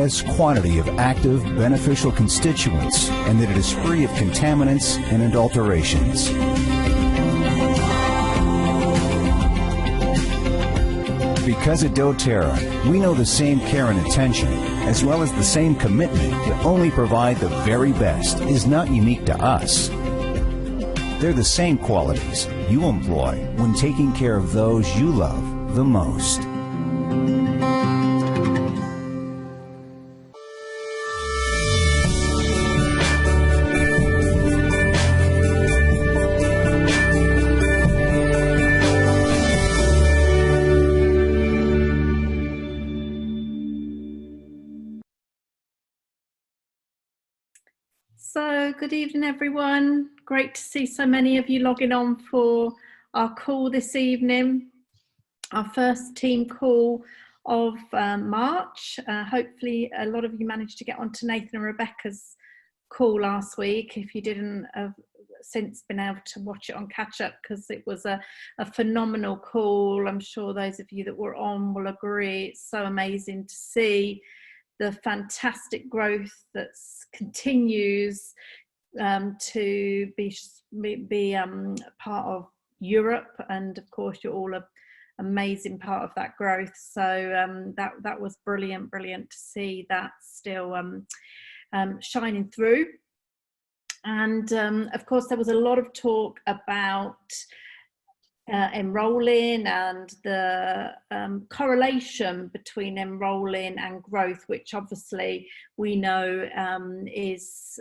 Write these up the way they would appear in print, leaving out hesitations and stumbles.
highest quantity of active, beneficial constituents and that it is free of contaminants and adulterations. Because at doTERRA, we know the same care and attention, as well as the same commitment to only provide the very best, is not unique to us. They're the same qualities you employ when taking care of those you love the most. So good evening, everyone. Great to see so many of you logging on for our call this evening, our first team call of March. Hopefully a lot of you managed to get onto Nathan and Rebecca's call last week, if you didn't have since been able to watch it on catch up, because it was a phenomenal call. I'm sure those of you that were on will agree. It's so amazing to see the fantastic growth that continues to be part of Europe, and of course you're all an amazing part of that growth. So that was brilliant to see that still shining through. And of course there was a lot of talk about enrolling and the correlation between enrolling and growth, which obviously we know is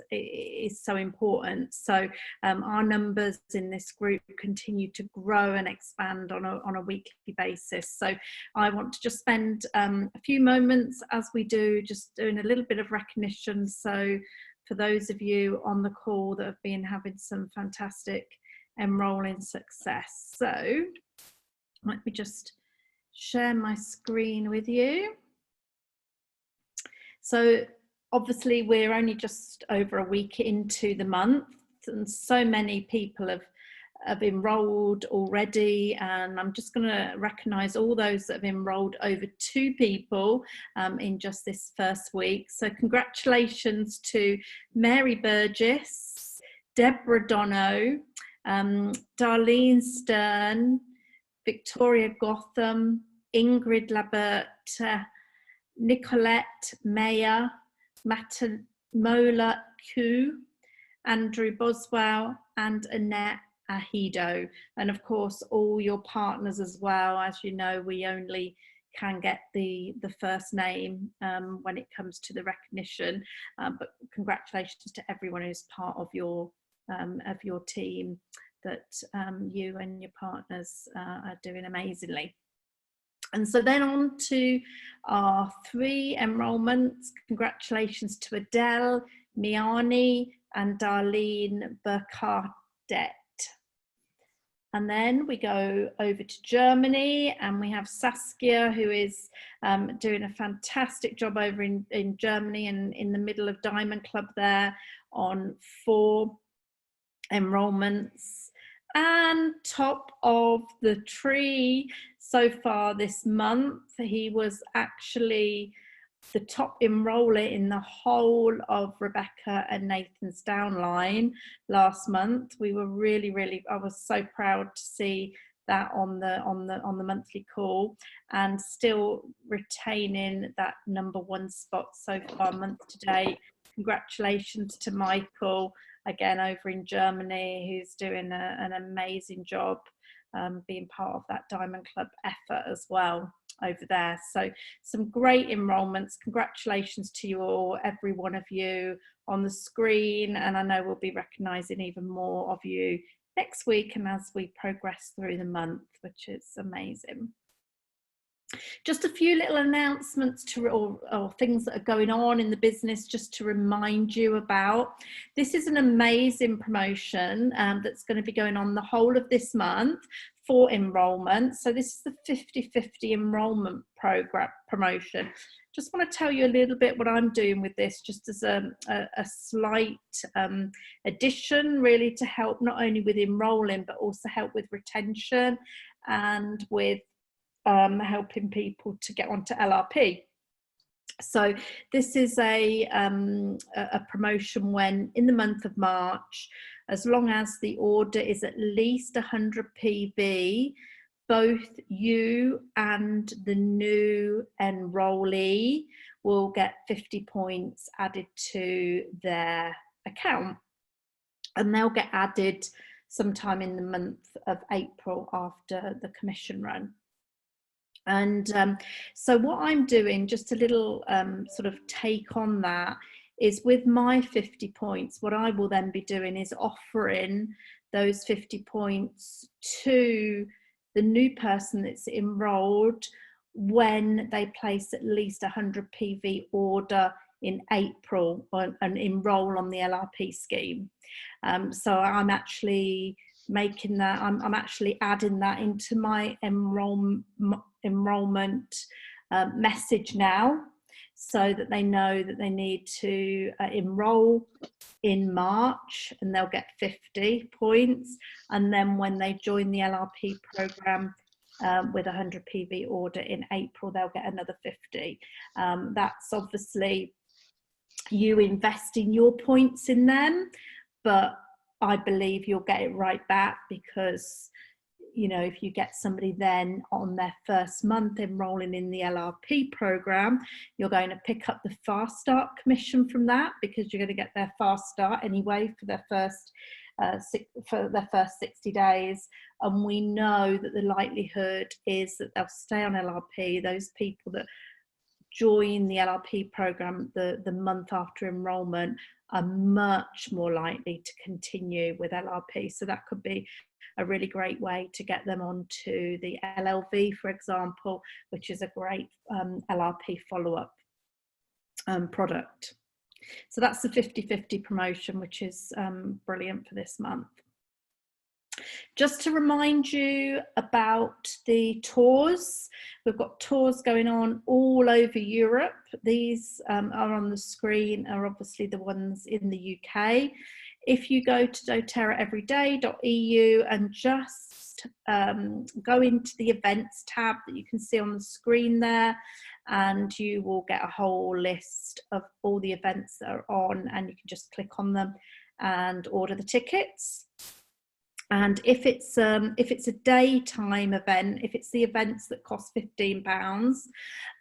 so important. So our numbers in this group continue to grow and expand on a weekly basis. So I want to just spend a few moments, as we do, just doing a little bit of recognition. So for those of you on the call that have been having some fantastic enrolling success. So let me just share my screen with you. So obviously we're only just over a week into the month, and so many people have enrolled already, and I'm just going to recognise all those that have enrolled, over 2 people in just this first week. So congratulations to Mary Burgess, Deborah Dono, Darlene Stern, Victoria Gotham, Ingrid Labert, Nicolette Mayer, Matamola Ku, Andrew Boswell, and Annette Ahido, and of course all your partners as well. As you know, we only can get the first name when it comes to the recognition, but congratulations to everyone who's part of your team, that you and your partners are doing amazingly. And so then on to our 3 enrolments. Congratulations to Adele, Miani, and Darlene Burkhardt. And then we go over to Germany, and we have Saskia, who is doing a fantastic job over in Germany, and in the middle of Diamond Club there on 4 enrolments. And top of the tree so far this month, he was actually the top enroller in the whole of Rebecca and Nathan's downline last month. We were really, I was so proud to see that on the monthly call, and still retaining that #1 spot so far month to date. Congratulations to Michael, again over in Germany, who's doing an amazing job being part of that Diamond Club effort as well over there. So some great enrolments. Congratulations to you all, every one of you on the screen, and I know we'll be recognising even more of you next week and as we progress through the month, which is amazing. Just a few little announcements or things that are going on in the business, just to remind you about. This is an amazing promotion that's going to be going on the whole of this month for enrolment. So this is the 50/50 enrolment program promotion. Just want to tell you a little bit what I'm doing with this, just as a slight addition, really, to help not only with enrolling but also help with retention and with helping people to get onto LRP. So this is a promotion when in the month of March, as long as the order is at least 100 PV, both you and the new enrollee will get 50 points added to their account, and they'll get added sometime in the month of April after the commission run. And so what I'm doing, just a little sort of take on that, is with my 50 points, what I will then be doing is offering those 50 points to the new person that's enrolled when they place at least 100 PV order in April and enroll on the LRP scheme. So I'm actually making that, I'm actually adding that into my enrollment message now, so that they know that they need to enroll in March and they'll get 50 points, and then when they join the LRP program with 100 PV order in April, they'll get another 50. That's obviously you investing your points in them, but I believe you'll get it right back, because you know, if you get somebody then on their first month enrolling in the LRP program, you're going to pick up the fast start commission from that, because you're going to get their fast start anyway for their first 60 days. And we know that the likelihood is that they'll stay on LRP. Those people that join the LRP program the month after enrolment are much more likely to continue with LRP. So that could be a really great way to get them onto the LLV, for example, which is a great LRP follow-up product. So that's the 50/50 promotion, which is brilliant for this month. Just to remind you about the tours, we've got tours going on all over Europe. These are on the screen, are obviously the ones in the UK. If you go to doterraeveryday.eu and just go into the events tab that you can see on the screen there, and you will get a whole list of all the events that are on, and you can just click on them and order the tickets. And if it's a daytime event, if it's the events that cost £15,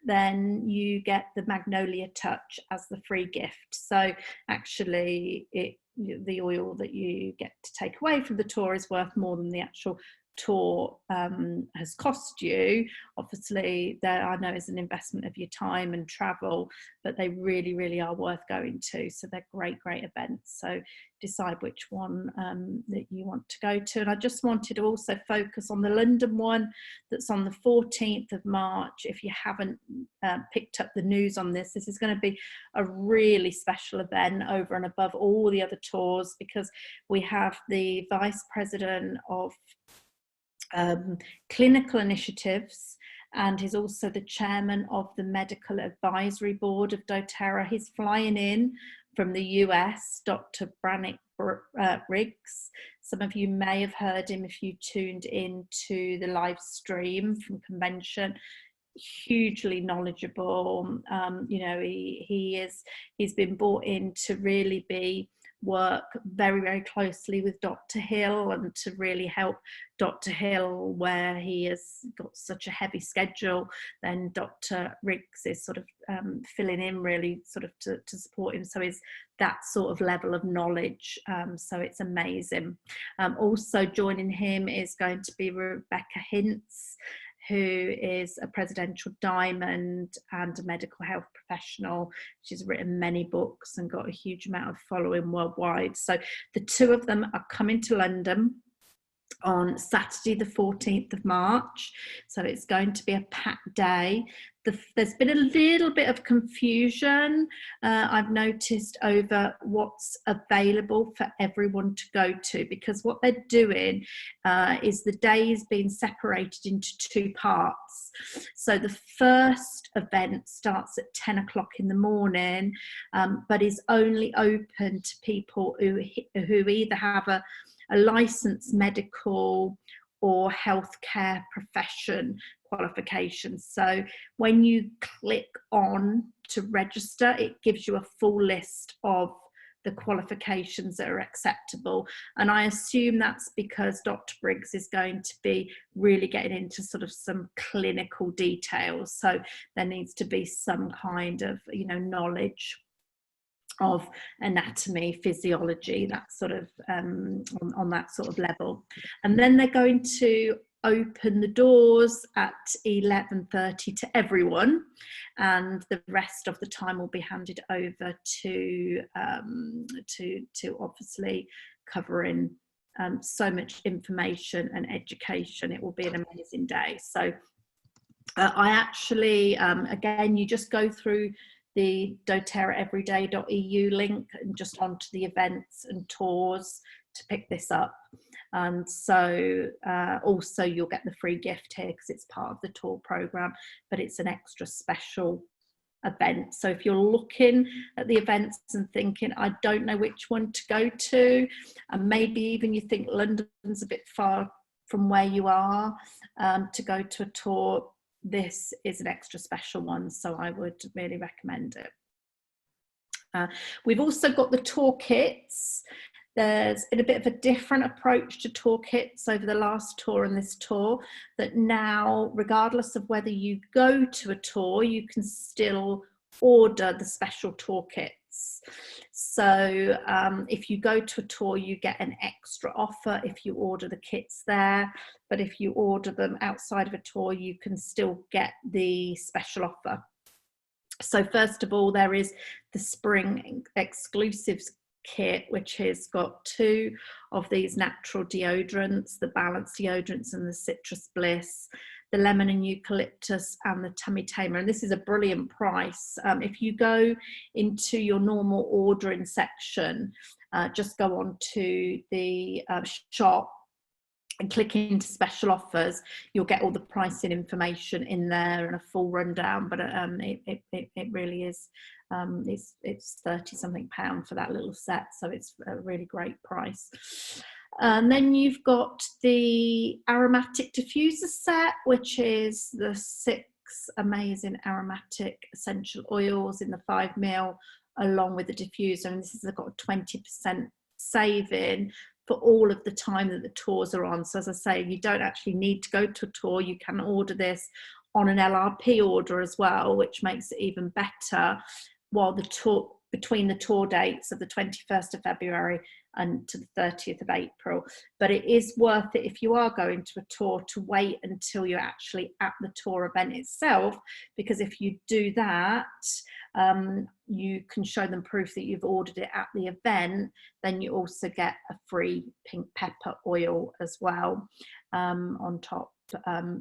then you get the Magnolia Touch as the free gift. So actually, the oil that you get to take away from the tour is worth more than the actual tour has cost you. Obviously, there I know is an investment of your time and travel, but they really, really are worth going to. So they're great events. So decide which one that you want to go to. And I just wanted to also focus on the London one that's on the 14th of March. If you haven't picked up the news on this, this is going to be a really special event over and above all the other tours, because we have the Vice President of Clinical Initiatives, and he's also the chairman of the Medical Advisory Board of doTERRA. He's flying in from the US, Dr. Brannick Riggs. Some of you may have heard him if you tuned in to the live stream from convention. Hugely knowledgeable. You know, he's been brought in to really work very closely with Dr. Hill, and to really help Dr. Hill where he has got such a heavy schedule. Then Dr. Riggs is sort of filling in really sort of to support him. So is that sort of level of knowledge. So it's amazing. Also joining him is going to be Rebecca Hintz, who is a presidential diamond and a medical health professional. She's written many books and got a huge amount of following worldwide. So the two of them are coming to London on Saturday the 14th of March. So it's going to be a packed day. There's been a little bit of confusion I've noticed over what's available for everyone to go to, because what they're doing is the day is being separated into two parts. So the first event starts at 10 o'clock in the morning, but is only open to people who either have a licensed medical or healthcare profession qualifications. So when you click on to register, it gives you a full list of the qualifications that are acceptable. And I assume that's because Dr. Briggs is going to be really getting into sort of some clinical details. So there needs to be some kind of, you know, knowledge of anatomy, physiology, that sort of on that sort of level. And then they're going to open the doors at 11:30 to everyone, and the rest of the time will be handed over to obviously covering so much information and education. It will be an amazing day. So I actually, again, you just go through the doTERRAeveryday.eu link and just onto the events and tours to pick this up. And so also you'll get the free gift here because it's part of the tour program, but it's an extra special event. So if you're looking at the events and thinking, I don't know which one to go to, and maybe even you think London's a bit far from where you are to go to a tour, this is an extra special one, so I would really recommend it. We've also got the toolkits. There's been a bit of a different approach to toolkits over the last tour and this tour, that now, regardless of whether you go to a tour, you can still order the special toolkits. So if you go to a tour, you get an extra offer if you order the kits there, but if you order them outside of a tour, you can still get the special offer. So first of all, there is the spring exclusives kit, which has got 2 of these natural deodorants, the Balance deodorants and the Citrus Bliss, the lemon and eucalyptus and the tummy tamer. And this is a brilliant price. If you go into your normal ordering section, just go on to the shop and click into special offers, you'll get all the pricing information in there and a full rundown. But it really is, it's 30 something pound for that little set, so it's a really great price. And then you've got the aromatic diffuser set, which is the 6 amazing aromatic essential oils in the 5 ml, along with the diffuser. And this has got a 20% saving for all of the time that the tours are on. So as I say, you don't actually need to go to a tour. You can order this on an LRP order as well, which makes it even better, while the tour, between the tour dates of the 21st of February and to the 30th of April. But it is worth it if you are going to a tour to wait until you're actually at the tour event itself, because if you do that, you can show them proof that you've ordered it at the event. Then you also get a free pink pepper oil as well on top.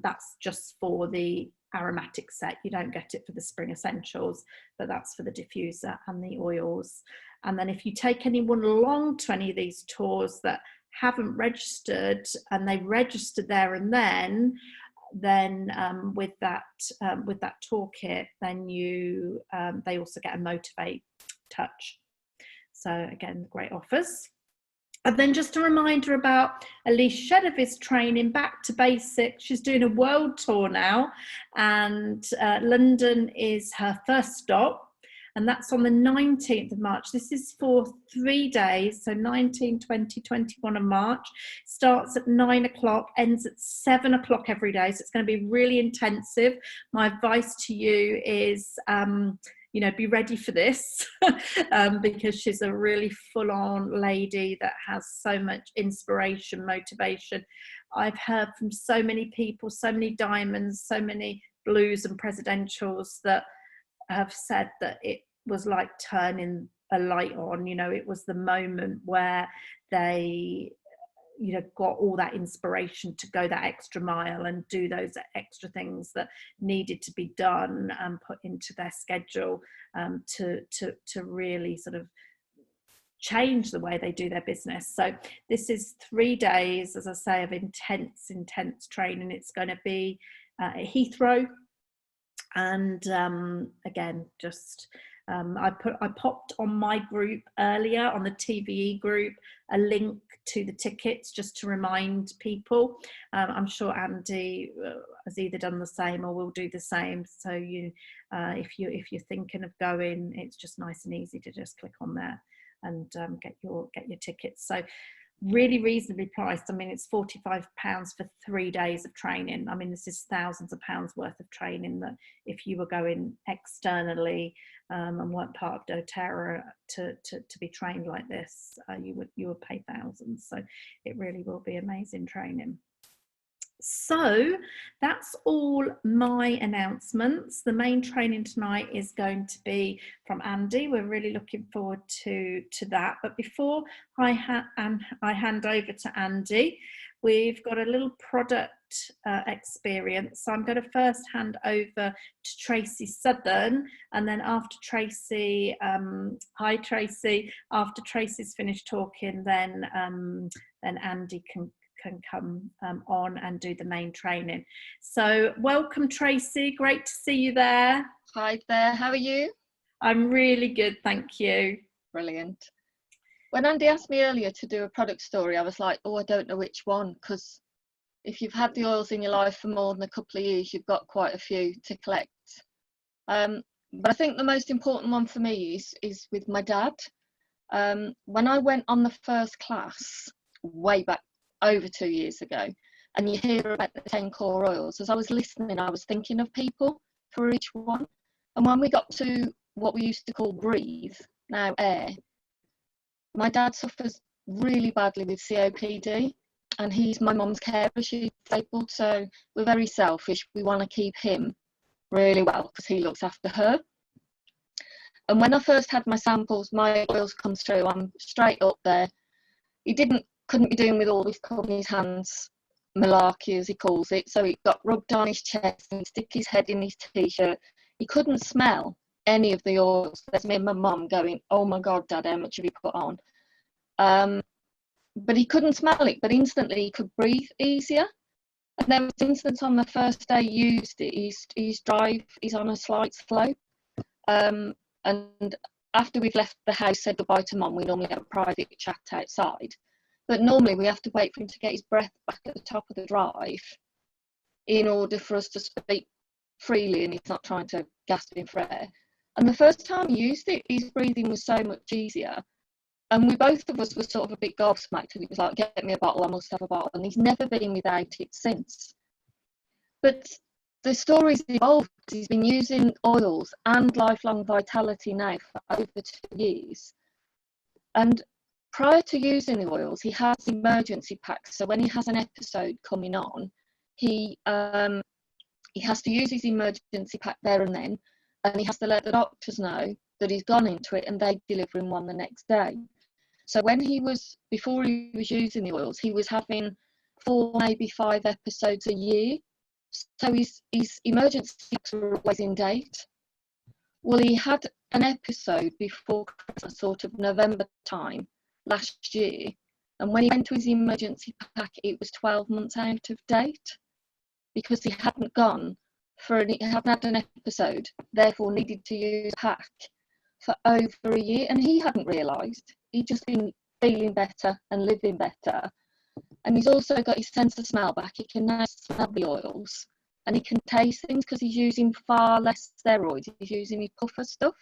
That's just for the aromatic set. You don't get it for the spring essentials, but that's for the diffuser and the oils. And then if you take anyone along to any of these tours that haven't registered and they registered there and then with that toolkit, then you they also get a Motivate touch. So again, great offers. And then just a reminder about Elise Shedovi's training, Back to Basics. She's doing a world tour now, and London is her first stop. And that's on the 19th of March. This is for 3 days, so 19, 20, 21 of March. Starts at 9 o'clock, ends at 7 o'clock every day. So it's going to be really intensive. My advice to you is, you know, be ready for this because she's a really full-on lady that has so much inspiration, motivation. I've heard from so many people, so many diamonds, so many blues and presidentials that have said that it was like turning a light on. You know, it was the moment where they, you know, got all that inspiration to go that extra mile and do those extra things that needed to be done and put into their schedule to really sort of change the way they do their business. So this is 3 days, as I say, of intense training. It's going to be at Heathrow. And again, just I popped on my group earlier, on the TVE group, a link to the tickets just to remind people. I'm sure Andy has either done the same or will do the same. So if you're thinking of going, it's just nice and easy to just click on there and get your tickets. So really reasonably priced. I mean, it's £45 for 3 days of training. I mean, this is thousands of pounds worth of training that if you were going externally and weren't part of doTERRA to be trained like this, you would pay thousands. So it really will be amazing training. So that's all my announcements. The main training tonight is going to be from Andy. We're really looking forward to that. But before I hand over to Andy, we've got a little product experience. So I'm going to first hand over to Tracy Southern, and then after Tracy, hi Tracy, after Tracy's finished talking, then Andy can come on and do the main training. So welcome Tracy, great to see you there. Hi there, how are you? I'm really good, thank you. Brilliant. When Andy asked me earlier to do a product story, I was like, oh, I don't know which one, because if you've had the oils in your life for more than a couple of years, you've got quite a few to collect. But I think the most important one for me is with my dad. When I went on the first class way back over 2 years ago, and you hear about the 10 core oils, as I was listening, I was thinking of people for each one. And when we got to what we used to call breathe, now air, my dad suffers really badly with COPD, and he's my mum's carer, she's disabled, so we're very selfish. We want to keep him really well because he looks after her. And when I first had my samples, my oils come through, I'm straight up there. He couldn't be doing with all this covering his hands malarkey, as he calls it, so it got rubbed on his chest and stick his head in his t-shirt. He couldn't smell any of the oils. There's me and my mum going, oh my god Dad, how much have you put on? But he couldn't smell it, but instantly he could breathe easier. And there was an instance on the first day he used it, his drive is on a slight slope, and after we've left the house, said goodbye to Mum, we normally have a private chat outside. But normally we have to wait for him to get his breath back at the top of the drive in order for us to speak freely, and he's not trying to gasp in for air. And the first time he used it, his breathing was so much easier. And we both of us were sort of a bit gobsmacked, and it was like, get me a bottle, I must have a bottle. And he's never been without it since. But the story's evolved. He's been using oils and Lifelong Vitality now for over 2 years. And prior to using the oils, he has emergency packs. So when he has an episode coming on, he has to use his emergency pack there and then, and he has to let the doctors know that he's gone into it, and they deliver him one the next day. So before he was using the oils, he was having 4, maybe 5 episodes a year. So his emergency packs were always in date. Well, he had an episode before Christmas, sort of November time last year, and when he went to his emergency pack, it was 12 months out of date because he hadn't had an episode, therefore needed to use a pack for over a year, and he hadn't realised. He'd just been feeling better and living better, and he's also got his sense of smell back. He can now smell the oils, and he can taste things because he's using far less steroids. He's using his puffer stuff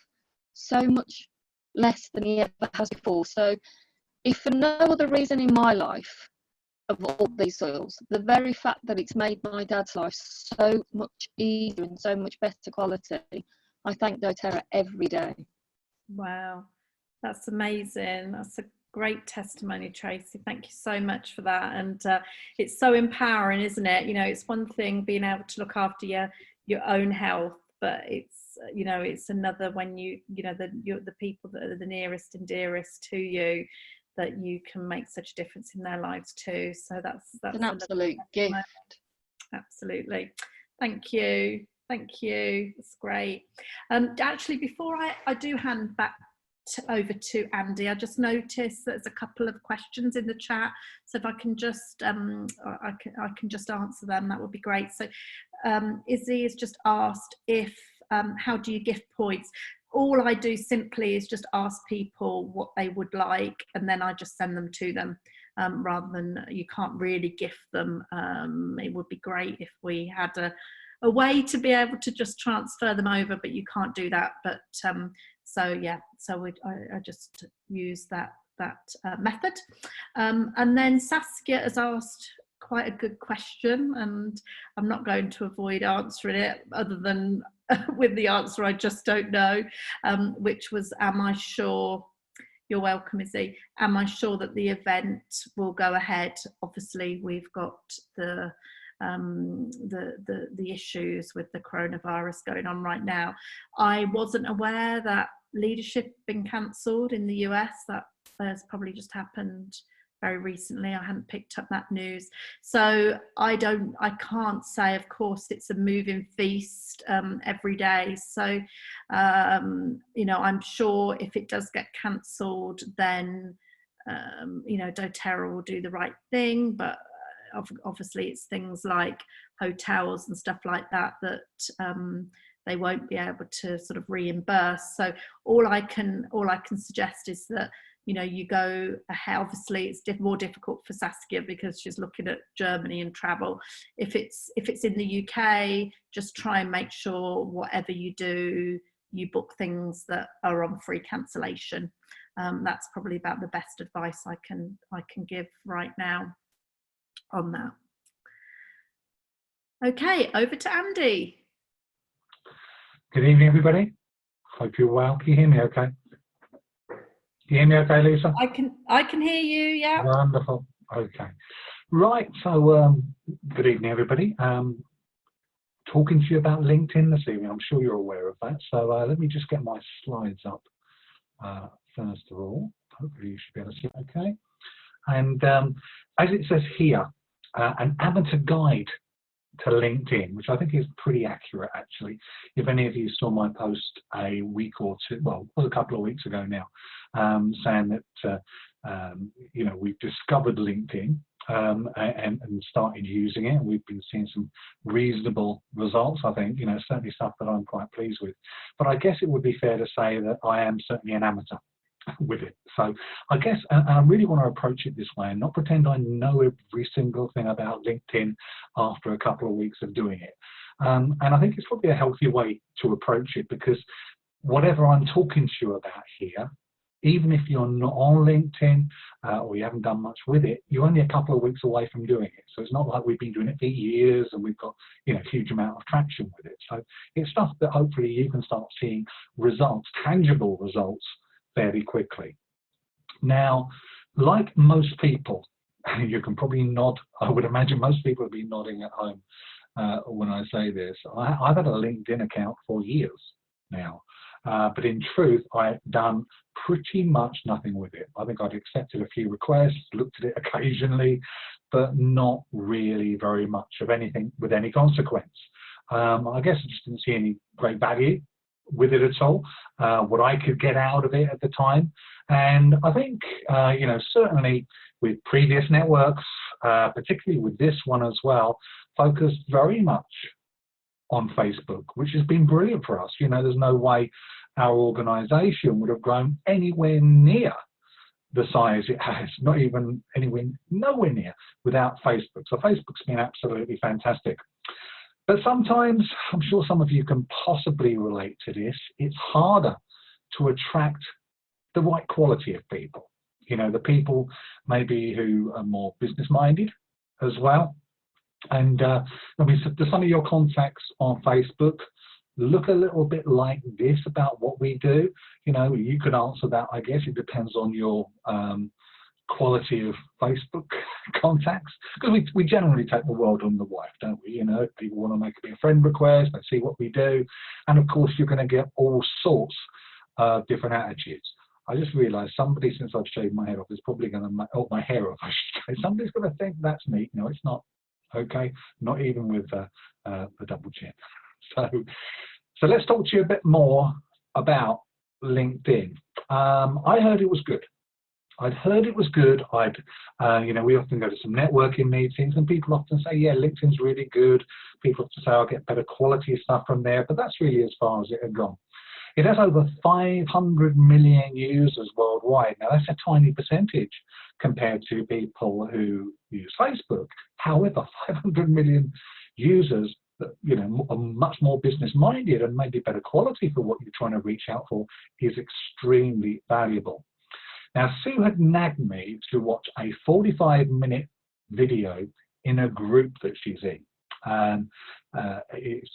so much less than he ever has before. So if for no other reason in my life, of all these oils, the very fact that it's made my dad's life so much easier and so much better quality, I thank doTERRA every day. Wow, that's amazing. That's a great testimony, Tracy. Thank you so much for that. And it's so empowering, isn't it? You know, it's one thing being able to look after your own health, but it's, you know, it's another when the people that are the nearest and dearest to you, that you can make such a difference in their lives too. So that's an absolute gift. Absolutely. Thank you. That's great. Actually, before I do hand back over to Andy, I just noticed there's a couple of questions in the chat. So if I can just I can just answer them, that would be great. So Izzy has just asked if how do you gift points? all I do simply is just ask people what they would like, and then I just send them to them, rather than, you can't really gift them. It would be great if we had a way to be able to just transfer them over, but you can't do that. But so yeah, so I just use that method. And then Saskia has asked quite a good question, and I'm not going to avoid answering it, other than with the answer I just don't know, which was, am I sure? You're welcome, Izzy. Am I sure that the event will go ahead? Obviously, we've got the issues with the coronavirus going on right now. I wasn't aware that leadership had been cancelled in the US. That has probably just happened very recently. I hadn't picked up that news, so I can't say. Of course, it's a moving feast every day. So you know, I'm sure if it does get cancelled, then you know, doTERRA will do the right thing. But obviously, it's things like hotels and stuff like that they won't be able to sort of reimburse. So all I can suggest is that, you know, you go ahead. Obviously, it's more difficult for Saskia because she's looking at Germany and travel. If it's in the UK, just try and make sure whatever you do, you book things that are on free cancellation. That's probably about the best advice I can give right now on that. Okay, over to Andy. Good evening, everybody. Hope you're well. Can you hear me okay? Can you hear me okay, Lisa? I can hear you, yeah. Wonderful. Okay. Right, so good evening, everybody. Talking to you about LinkedIn this evening. I'm sure you're aware of that. So let me just get my slides up first of all. Hopefully you should be able to see it okay. And as it says here, an amateur guide to LinkedIn, which I think is pretty accurate actually. If any of you saw my post a week or two, well, a couple of weeks ago now, saying that you know, we've discovered LinkedIn and started using it, and we've been seeing some reasonable results. I think, you know, certainly stuff that I'm quite pleased with. But I guess it would be fair to say that I am certainly an amateur with it. So I guess, and I really want to approach it this way and not pretend I know every single thing about LinkedIn after a couple of weeks of doing it. And I think it's probably a healthy way to approach it, because whatever I'm talking to you about here, even if you're not on LinkedIn or you haven't done much with it, you're only a couple of weeks away from doing it. So it's not like we've been doing it for years and we've got, you know, a huge amount of traction with it. So it's stuff that hopefully you can start seeing results, tangible results, fairly quickly. Now, like most people, you can probably nod, I would imagine most people will be nodding at home when I say this. I've had a LinkedIn account for years now, but in truth, I've done pretty much nothing with it. I think I'd accepted a few requests, looked at it occasionally, but not really very much of anything with any consequence. I guess I just didn't see any great value with it at all, what I could get out of it at the time. And I think, you know, certainly with previous networks, particularly with this one as well, focused very much on Facebook, which has been brilliant for us. You know, there's no way our organization would have grown anywhere near the size it has, not even nowhere near without Facebook. So Facebook's been absolutely fantastic. But sometimes, I'm sure some of you can possibly relate to this, it's harder to attract the right quality of people. You know, the people maybe who are more business-minded as well. And I mean, so do some of your contacts on Facebook look a little bit like this about what we do? You know, you could answer that, I guess. It depends on your quality of Facebook contacts, because we generally take the world on the wife, don't we? You know, people want to make a friend request, they see what we do, and of course you're going to get all sorts of different attitudes. I just realized somebody, since I've shaved my head off, is probably going to my hair off, I should say. Somebody's going to think that's me. No, it's not. Okay, not even with the double chin. So let's talk to you a bit more about LinkedIn. I heard it was good. I'd heard it was good. You know, we often go to some networking meetings and people often say, yeah, LinkedIn's really good. People often say, I'll get better quality stuff from there, but that's really as far as it had gone. It has over 500 million users worldwide. Now, that's a tiny percentage compared to people who use Facebook. However, 500 million users that, you know, are much more business-minded and maybe better quality for what you're trying to reach out for is extremely valuable. Now, Sue had nagged me to watch a 45-minute video in a group that she's in. It's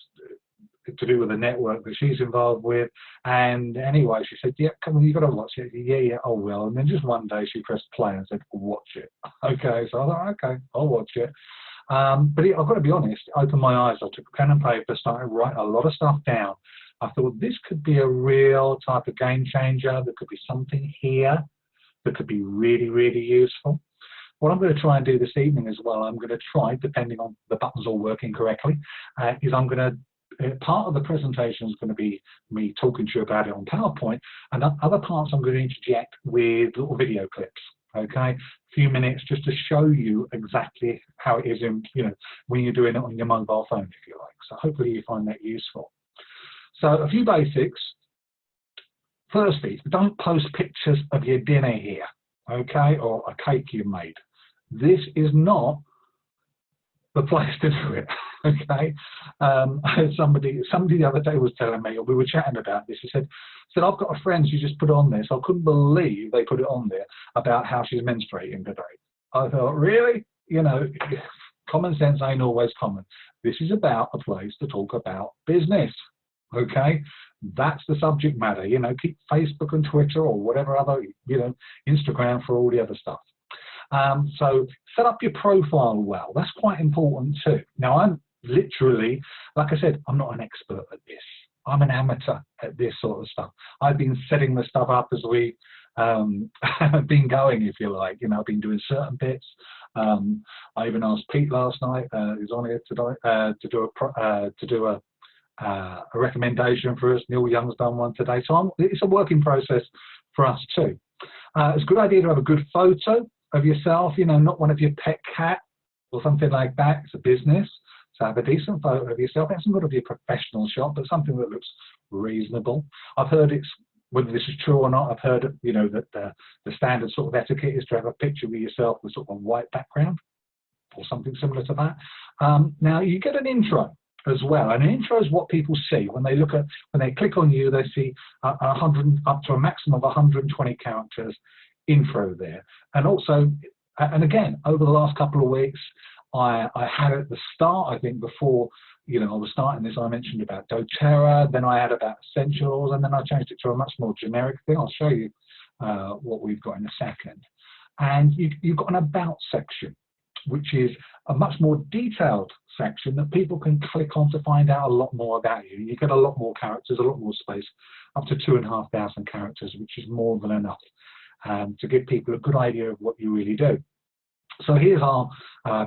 to do with a network that she's involved with, and anyway, she said, yeah, come on, you've got to watch it. Yeah, I will. And then just one day she pressed play and said, watch it. Okay, so I thought, okay, I'll watch it. But I've got to be honest, opened my eyes. I took a pen and paper, started writing a lot of stuff down. I thought this could be a real type of game changer. There could be something here that could be really, really useful. What I'm going to try and do this evening as well, I'm going to try, depending on the buttons all working correctly, is I'm going to, part of the presentation is going to be me talking to you about it on PowerPoint, and other parts I'm going to interject with little video clips. Okay, a few minutes just to show you exactly how it is in, you know, when you're doing it on your mobile phone, if you like. So hopefully you find that useful. So a few basics. Firstly, don't post pictures of your dinner here, okay, or a cake you made. This is not the place to do it. Okay, somebody the other day was telling me, or we were chatting about this. He said, I've got a friend who just put on this. I couldn't believe they put it on there about how she's menstruating today. I thought, really? You know, common sense ain't always common. This is about a place to talk about business. Okay, that's the subject matter. You know, keep Facebook and Twitter or whatever other, you know, Instagram for all the other stuff. So set up your profile well. That's quite important too. Now, I'm literally, like I said, I'm not an expert at this. I'm an amateur at this sort of stuff. I've been setting the stuff up as we have been going, if you like. You know, I've been doing certain bits. I even asked Pete last night, who's on here today, to do a recommendation for us. Neil Young's done one today. So it's a working process for us too. It's a good idea to have a good photo of yourself, you know, not one of your pet cat or something like that. It's a business. So have a decent photo of yourself. It hasn't got to be a professional shot, but something that looks reasonable. I've heard it's, whether this is true or not, I've heard, you know, that the standard sort of etiquette is to have a picture of yourself with sort of a white background or something similar to that. Now you get an intro as well, and an intro is what people see when they look at, when they click on you. They see 100 up to a maximum of 120 characters intro there. And also, and again, over the last couple of weeks, I had at the start, I think before, you know, I was starting this, I mentioned about doTERRA, then I had about essentials, and then I changed it to a much more generic thing. I'll show you what we've got in a second. And you've got an about section, which is a much more detailed section that people can click on to find out a lot more about you. You get a lot more characters, a lot more space, up to 2,500 characters, which is more than enough to give people a good idea of what you really do. So here's our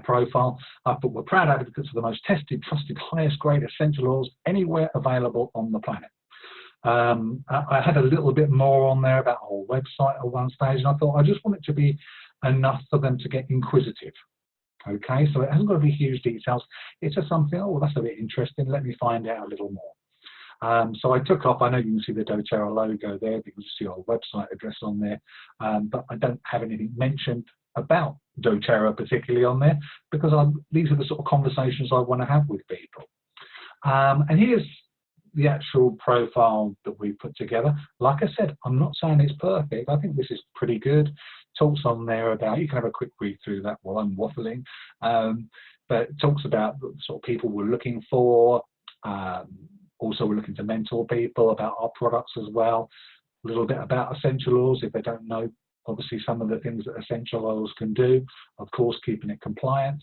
profile. I thought we're proud advocates of the most tested, trusted, highest grade essential oils anywhere available on the planet. I had a little bit more on there about our website at one stage, and I thought I just want it to be enough for them to get inquisitive. Okay, so it hasn't got to be huge details. It's just something, oh, that's a bit interesting. Let me find out a little more. So I took off, I know you can see the doTERRA logo there, you can see our website address on there, but I don't have anything mentioned about doTERRA particularly on there, because these are the sort of conversations I want to have with people. And here's the actual profile that we put together. Like I said, I'm not saying it's perfect. I think this is pretty good. Talks on there about, you can have a quick read through that while I'm waffling, but it talks about the sort of people we're looking for. Also, we're looking to mentor people about our products as well. A little bit about essential oils if they don't know, obviously, some of the things that essential oils can do. Of course, keeping it compliant.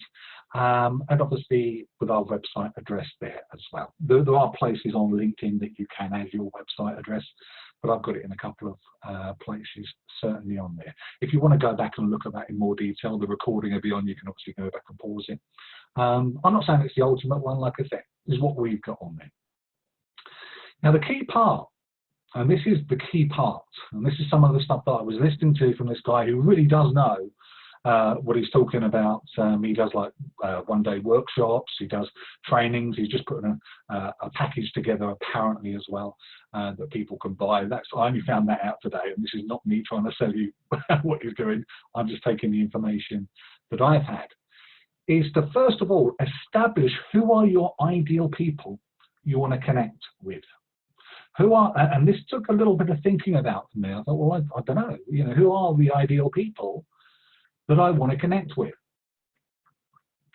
And obviously, with our website address there as well. There are places on LinkedIn that you can add your website address, but I've got it in a couple of places certainly on there. If you want to go back and look at that in more detail, the recording will be on. You can obviously go back and pause it. I'm not saying it's the ultimate one, like I said, is what we've got on there. Now, the key part, and this is the key part, and this is some of the stuff that I was listening to from this guy who really does know what he's talking about. He does like one-day workshops, he does trainings, he's just putting a package together apparently as well that people can buy. I only found that out today, and this is not me trying to sell you what he's doing. I'm just taking the information that I've had. Is to first of all establish who are your ideal people you want to connect with. Who are, and this took a little bit of thinking about for me. I thought, well, I don't know, you know, who are the ideal people that I want to connect with?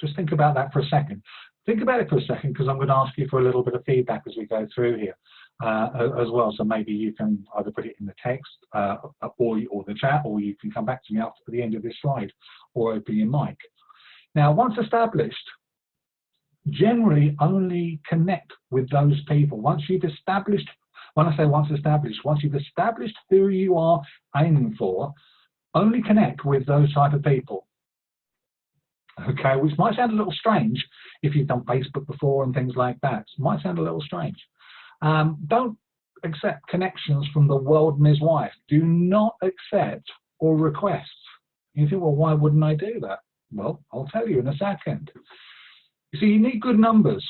Just think about that for a second. Think about it for a second, because I'm going to ask you for a little bit of feedback as we go through here as well. So maybe you can either put it in the text or the chat, or you can come back to me after the end of this slide, or open your mic. Now, once established, generally only connect with those people. Once you've established, when I say once you've established who you are aiming for, only connect with those type of people. Okay, which might sound a little strange if you've done Facebook before and things like that. It might sound a little strange. Don't accept connections from the world and his wife. Do not accept or request. You think, well, why wouldn't I do that? Well, I'll tell you in a second. You see, you need good numbers.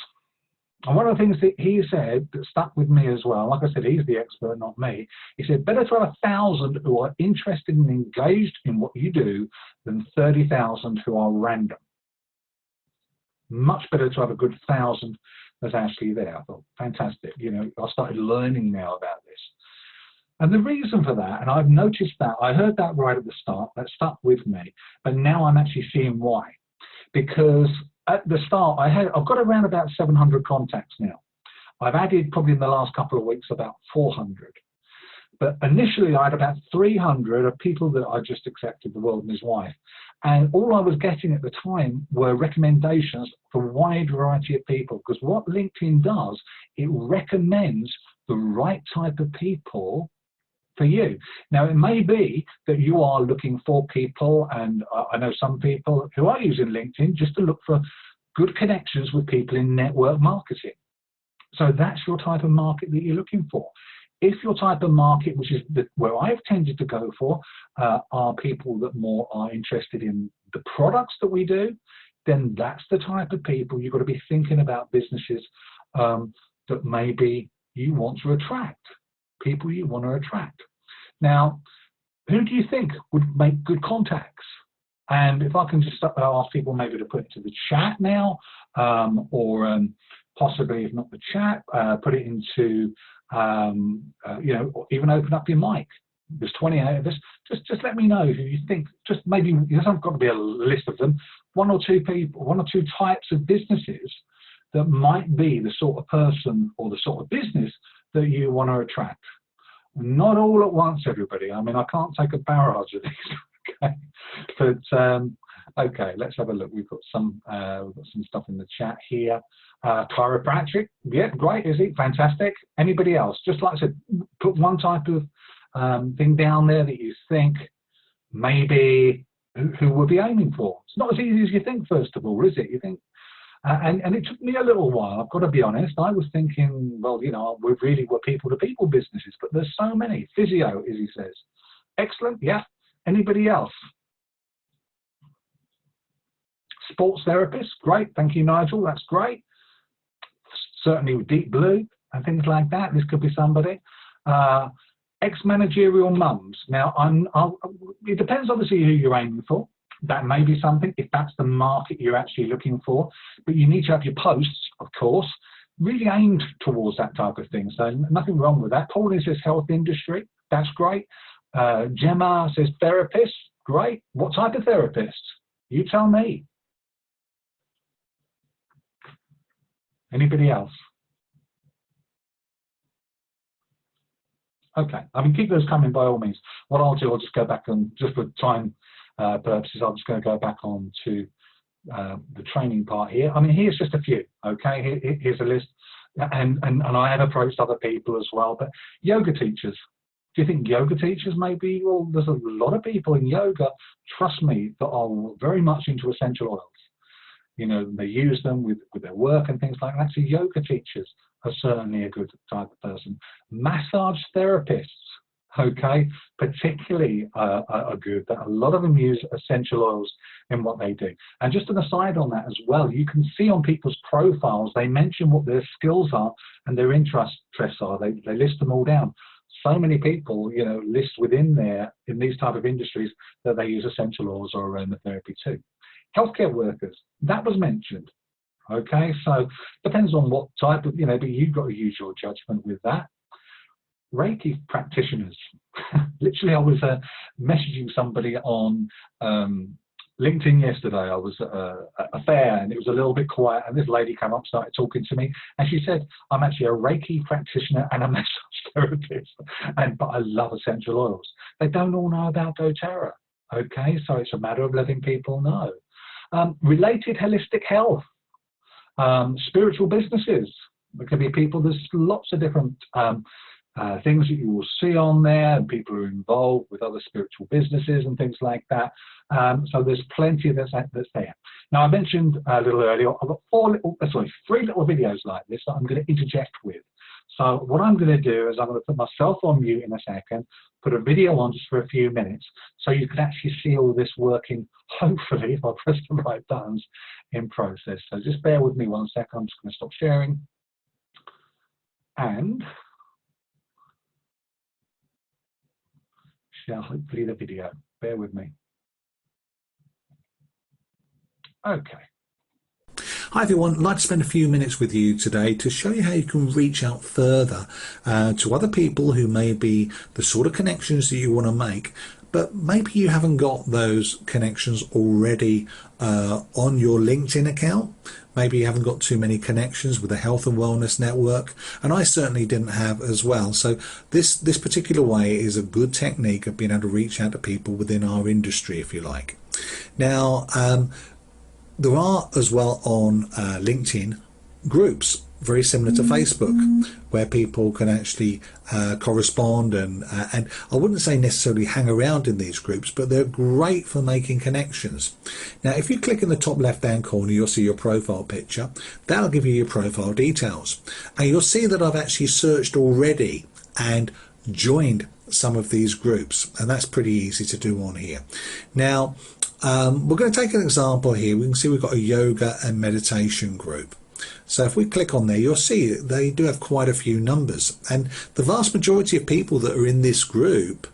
And one of the things that he said that stuck with me as well, like I said, he's the expert, not me. He said, better to have 1,000 who are interested and engaged in what you do than 30,000 who are random. Much better to have a good 1,000 that's actually there. I thought, fantastic. You know, I started learning now about this. And the reason for that, and I've noticed that, I heard that right at the start, that stuck with me, but now I'm actually seeing why. Because at the start, I've got around about 700 contacts now. I've added probably in the last couple of weeks about 400. But initially I had about 300 of people that I just accepted, the world and his wife. And all I was getting at the time were recommendations for a wide variety of people. Because what LinkedIn does, it recommends the right type of people for you. Now, it may be that you are looking for people, and I know some people who are using LinkedIn just to look for good connections with people in network marketing. So that's your type of market that you're looking for. If your type of market, which is where I've tended to go for, are people that more are interested in the products that we do, then that's the type of people you've got to be thinking about, businesses that maybe you want to attract, people you want to attract. Now, who do you think would make good contacts? And if I can just ask people maybe to put it to the chat now, or possibly, if not the chat, put it into, you know, or even open up your mic. There's 28 of us. Just let me know who you think. Just maybe, there's not got to be a list of them. One or two people, one or two types of businesses that might be the sort of person or the sort of business that you want to attract. Not all at once, everybody. I mean, I can't take a barrage of these. Okay, but okay, let's have a look. We've got some stuff in the chat here. Chiropractic, yeah, great, is it? Fantastic. Anybody else? Just like I said, put one type of thing down there that you think maybe who we'll be aiming for. It's not as easy as you think, first of all, is it? You think, and it took me a little while, I've got to be honest. I was thinking, well, you know, we really were people-to-people businesses, but there's so many. Physio, as he says. Excellent, yeah. Anybody else? Sports therapists, great. Thank you, Nigel, that's great. Certainly with Deep Blue and things like that, this could be somebody. Ex-managerial mums. Now, it depends obviously who you're aiming for. That may be something, if that's the market you're actually looking for, but you need to have your posts, of course, really aimed towards that type of thing. So nothing wrong with that. Pauline says health industry, that's great. Gemma says therapist, great. What type of therapist? You tell me. Anybody else? Okay, I mean, keep those coming by all means. What I'll do, I'll just go back and, just for time purposes, I'm just going to go back on to the training part here. I mean, here's just a few, okay? Here's a list. And I have approached other people as well, but yoga teachers. Do you think yoga teachers maybe? Well, there's a lot of people in yoga, trust me, that are very much into essential oils. You know, they use them with their work and things like that. So yoga teachers are certainly a good type of person. Massage therapists, Okay, particularly are good. That a lot of them use essential oils in what they do. And just an aside on that as well, you can see on people's profiles, they mention what their skills are and their interests are. They list them all down. So many people, you know, list within there in these type of industries that they use essential oils or aromatherapy too. Healthcare workers, that was mentioned. Okay, so depends on what type of, you know, but you've got to use your judgment with that. Reiki practitioners. Literally, I was messaging somebody on LinkedIn yesterday. I was at a fair and it was a little bit quiet, and this lady came up, started talking to me, and she said, I'm actually a Reiki practitioner and a massage therapist, but I love essential oils. They don't all know about doTERRA. Okay, so it's a matter of letting people know. Related holistic health, spiritual businesses. There can be people, there's lots of different things that you will see on there, and people are involved with other spiritual businesses and things like that. So there's plenty that's there. Now, I mentioned a little earlier, I've got three little videos like this that I'm going to interject with. So what I'm going to do is I'm going to put myself on mute in a second, put a video on just for a few minutes, so you can actually see all this working, hopefully, if I press the right buttons, in process. So just bear with me 1 second. I'm just going to stop sharing. And share hopefully the video. Bear with me. Okay. Hi everyone, I'd like to spend a few minutes with you today to show you how you can reach out further to other people who may be the sort of connections that you want to make, but maybe you haven't got those connections already on your LinkedIn account. Maybe you haven't got too many connections with the Health and Wellness Network, and I certainly didn't have as well. So this particular way is a good technique of being able to reach out to people within our industry, if you like. Now, there are as well on LinkedIn groups, very similar to Facebook, where people can actually correspond and I wouldn't say necessarily hang around in these groups, but they're great for making connections. Now, if you click in the top left-hand corner, you'll see your profile picture. That'll give you your profile details. And you'll see that I've actually searched already and joined some of these groups, and that's pretty easy to do on here. Now, we're going to take an example here. We can see we've got a yoga and meditation group. So if we click on there, you'll see they do have quite a few numbers, and the vast majority of people that are in this group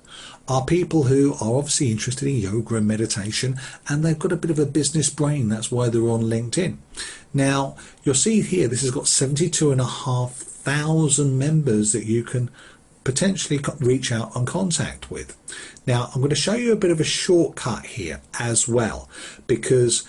are people who are obviously interested in yoga and meditation, and they've got a bit of a business brain. That's why they're on LinkedIn. Now, you'll see here, this has got 72,500 members that you can potentially reach out and contact with. Now, I'm going to show you a bit of a shortcut here as well, because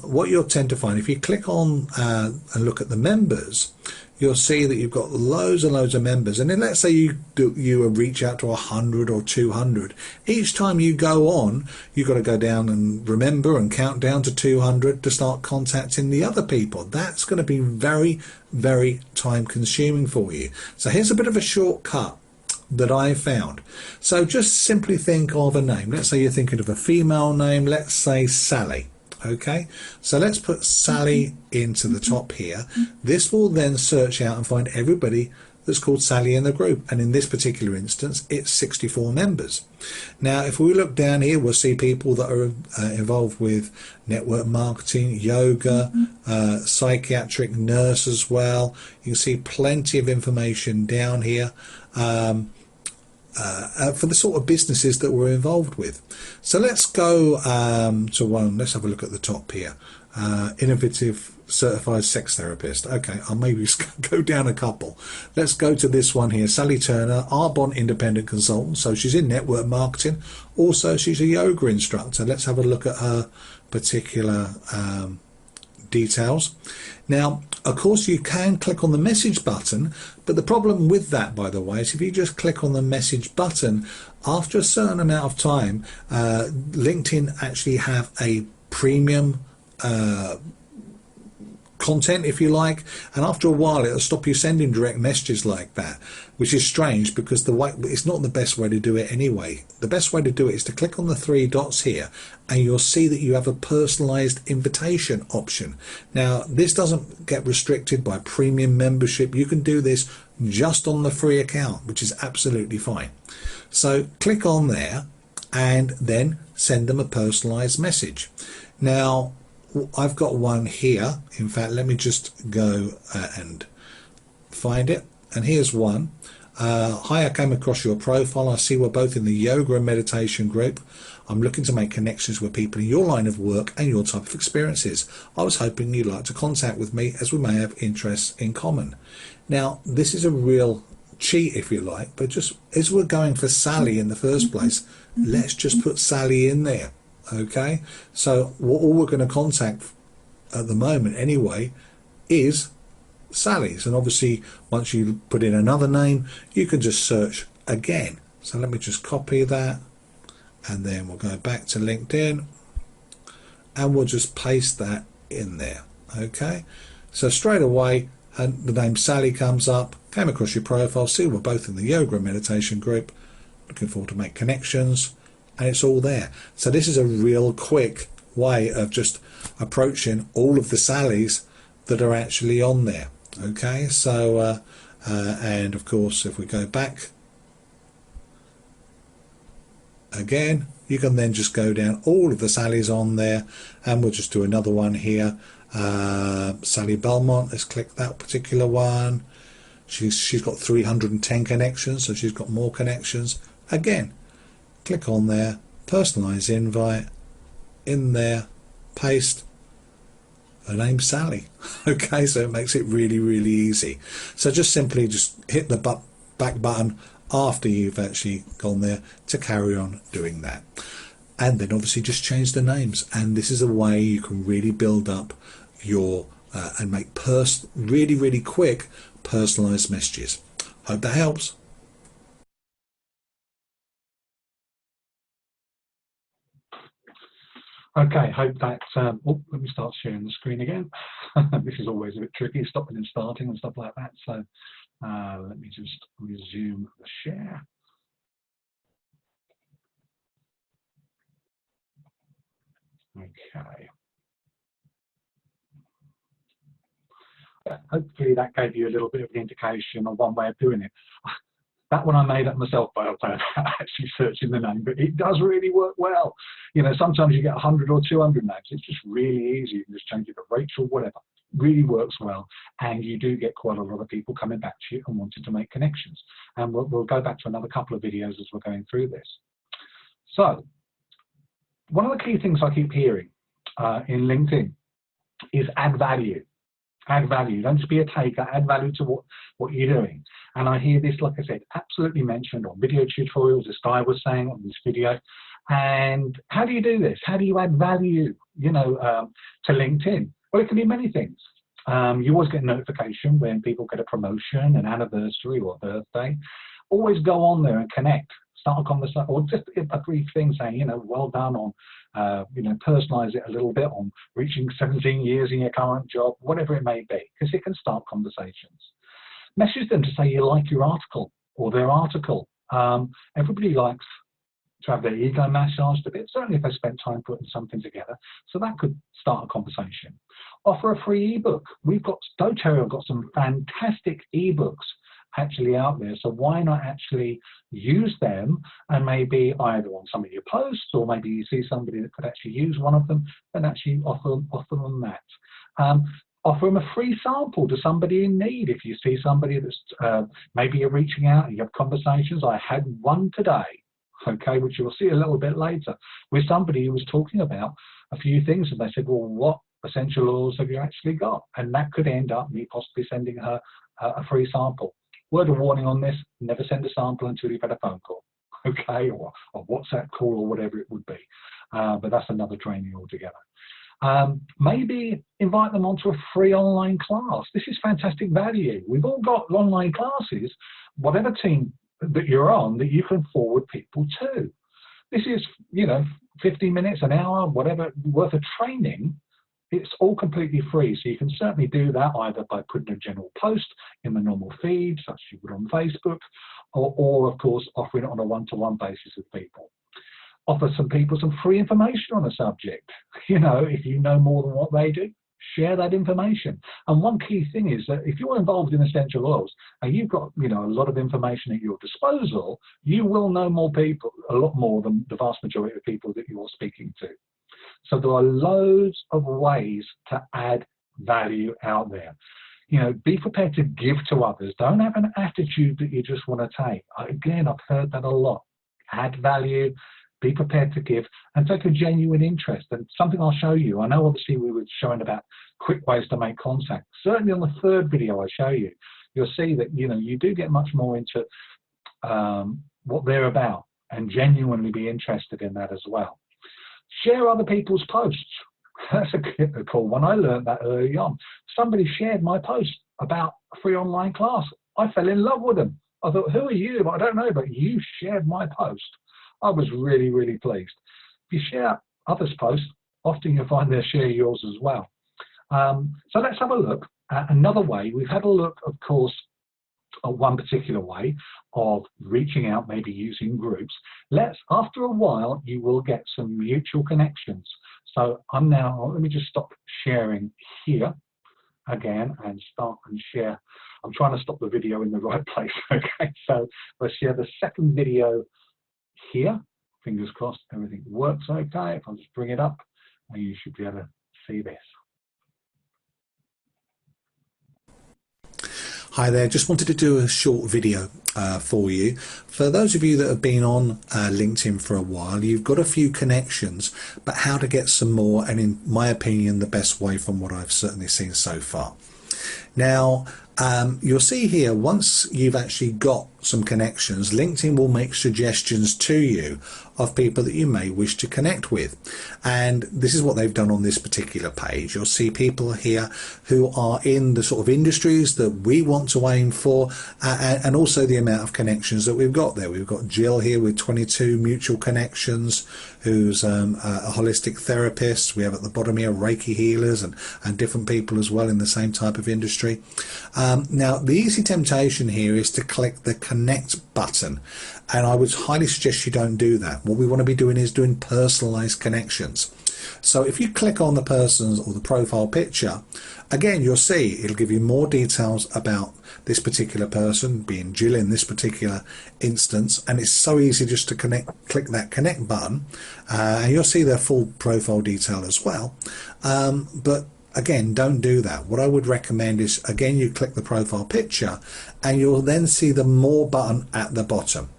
what you'll tend to find, if you click on and look at the members, you'll see that you've got loads and loads of members. And then let's say you reach out to 100 or 200. Each time you go on, you've got to go down and remember and count down to 200 to start contacting the other people. That's going to be very, very time consuming for you. So here's a bit of a shortcut that I found. So just simply think of a name. Let's say you're thinking of a female name. Let's say Sally. Okay, so let's put Sally into the top here. This will then search out and find everybody that's called Sally in the group, and in this particular instance it's 64 members. Now if we look down here, we'll see people that are involved with network marketing, yoga, psychiatric nurse as well. You can see plenty of information down here for the sort of businesses that we're involved with. So let's go to one. Let's have a look at the top here. Innovative certified sex therapist. Okay, I'll maybe go down a couple. Let's go to this one here. Sally Turner, Arbonne independent consultant. So she's in network marketing. Also, she's a yoga instructor. Let's have a look at her particular details. Now, of course, you can click on the message button, but the problem with that, by the way, is if you just click on the message button, after a certain amount of time, LinkedIn actually have a premium content, if you like, and after a while it'll stop you sending direct messages like that, which is strange because it's not the best way to do it anyway. The best way to do it is to click on the three dots here, and you'll see that you have a personalized invitation option. Now, this doesn't get restricted by premium membership. You can do this just on the free account, which is absolutely fine. So click on there and then send them a personalized message. Now, I've got one here. In fact, let me just go and find it. And here's one. Hi, I came across your profile. I see we're both in the yoga and meditation group. I'm looking to make connections with people in your line of work and your type of experiences. I was hoping you'd like to contact with me as we may have interests in common. Now, this is a real cheat, if you like, but just as we're going for Sally in the first place, let's just put Sally in there. Okay, so all we're going to contact at the moment anyway is Sally's, and obviously once you put in another name you can just search again. So let me just copy that, and then we'll go back to LinkedIn and we'll just paste that in there. Okay, so straight away and the name Sally comes up. Came across your profile, see we're both in the yoga and meditation group, looking forward to make connections, and it's all there. So this is a real quick way of just approaching all of the Sallys that are actually on there. Okay, so and of course if we go back again, you can then just go down all of the Sallys on there, and we'll just do another one here. Sally Belmont, let's click that particular one. She's got 310 connections, so she's got more connections. Again, click on there, personalize invite, in there, paste, her name's Sally. Okay, so it makes it really, really easy. So just simply just hit the back button after you've actually gone there to carry on doing that. And then obviously just change the names. And this is a way you can really build up your and make really, really quick personalized messages. Hope that helps. Okay, hope that, oh, let me start sharing the screen again. This is always a bit tricky, stopping and starting and stuff like that. So let me just resume the share. Okay. Hopefully that gave you a little bit of an indication of one way of doing it. That one I made up myself by actually searching the name, but it does really work well. You know, sometimes you get 100 or 200 names. It's just really easy. You can just change it to Rachel, whatever. Really works well, and you do get quite a lot of people coming back to you and wanting to make connections. And we'll go back to another couple of videos as we're going through this. So, one of the key things I keep hearing in LinkedIn is add value. Add value. Don't just be a taker. Add value to what you're doing. And I hear this, like I said, absolutely mentioned on video tutorials, as Guy was saying on this video. And how do you do this? How do you add value, you know, to LinkedIn? Well, it can be many things. You always get a notification when people get a promotion, an anniversary or a birthday. Always go on there and connect. Start a conversation, or just a brief thing saying, you know, well done on, you know, personalize it a little bit on reaching 17 years in your current job, whatever it may be, because it can start conversations. Message them to say you like your article or their article. Everybody likes to have their ego massaged a bit, certainly if they spent time putting something together. So that could start a conversation. Offer a free ebook. We've got, doTERRA have got some fantastic ebooks actually out there, so why not actually use them and maybe either on some of your posts, or maybe you see somebody that could actually use one of them and actually offer them that. Offer them a free sample to somebody in need. If you see somebody that's maybe you're reaching out and you have conversations. I had one today, okay, which you'll see a little bit later, with somebody who was talking about a few things, and they said, well, what essential oils have you actually got? And that could end up me possibly sending her a free sample. Word of warning on this, never send a sample until you've had a phone call, okay, or a WhatsApp call or whatever it would be. But that's another training altogether. Maybe invite them onto a free online class. This is fantastic value. We've all got online classes, whatever team that you're on, that you can forward people to. This is, you know, 15 minutes, an hour, whatever worth of training. It's all completely free, so you can certainly do that either by putting a general post in the normal feed, such as you would on Facebook, or of course offering it on a one-to-one basis with people. Offer some people some free information on a subject. You know, if you know more than what they do, share that information. And one key thing is that if you're involved in essential oils and you've got, you know, a lot of information at your disposal, you will know more people, a lot more than the vast majority of people that you're speaking to. So there are loads of ways to add value out there. You know, be prepared to give to others. Don't have an attitude that you just want to take. Again, I've heard that a lot. Add value, be prepared to give, and take a genuine interest. And something I'll show you, I know obviously we were showing about quick ways to make contact. Certainly on the third video I show you, you'll see that, you know, you do get much more into what they're about and genuinely be interested in that as well. Share other people's posts. That's a cool one. I learned that early on. Somebody shared my post about a free online class. I fell in love with them. I thought, who are you? I don't know, but you shared my post. I was really, really pleased. If you share others' posts, often you'll find they'll share yours as well. So let's have a look at another way. We've had a look, of course, at one particular way of reaching out, maybe using groups. After a while, you will get some mutual connections. So let me just stop sharing here again and start and share. I'm trying to stop the video in the right place. Okay, so let's share the second video here. Fingers crossed everything works okay. If I just bring it up, and you should be able to see this. Hi there, just wanted to do a short video for you. For those of you that have been on LinkedIn for a while, you've got a few connections, but how to get some more, and in my opinion, the best way from what I've certainly seen so far. Now, you'll see here, once you've actually got some connections, LinkedIn will make suggestions to you of people that you may wish to connect with. And this is what they've done on this particular page. You'll see people here who are in the sort of industries that we want to aim for, and also the amount of connections that we've got there. We've got Jill here with 22 mutual connections, who's a holistic therapist. We have at the bottom here Reiki healers and different people as well in the same type of industry. Now, the easy temptation here is to click the connect button, and I would highly suggest you don't do that. What we want to be doing is doing personalized connections. So if you click on the person's or the profile picture, again, you'll see it'll give you more details about this particular person, being Jill in this particular instance, and it's so easy just to click that connect button, and you'll see their full profile detail as well. But again, don't do that. What I would recommend is, again, you click the profile picture and you'll then see the more button at the bottom.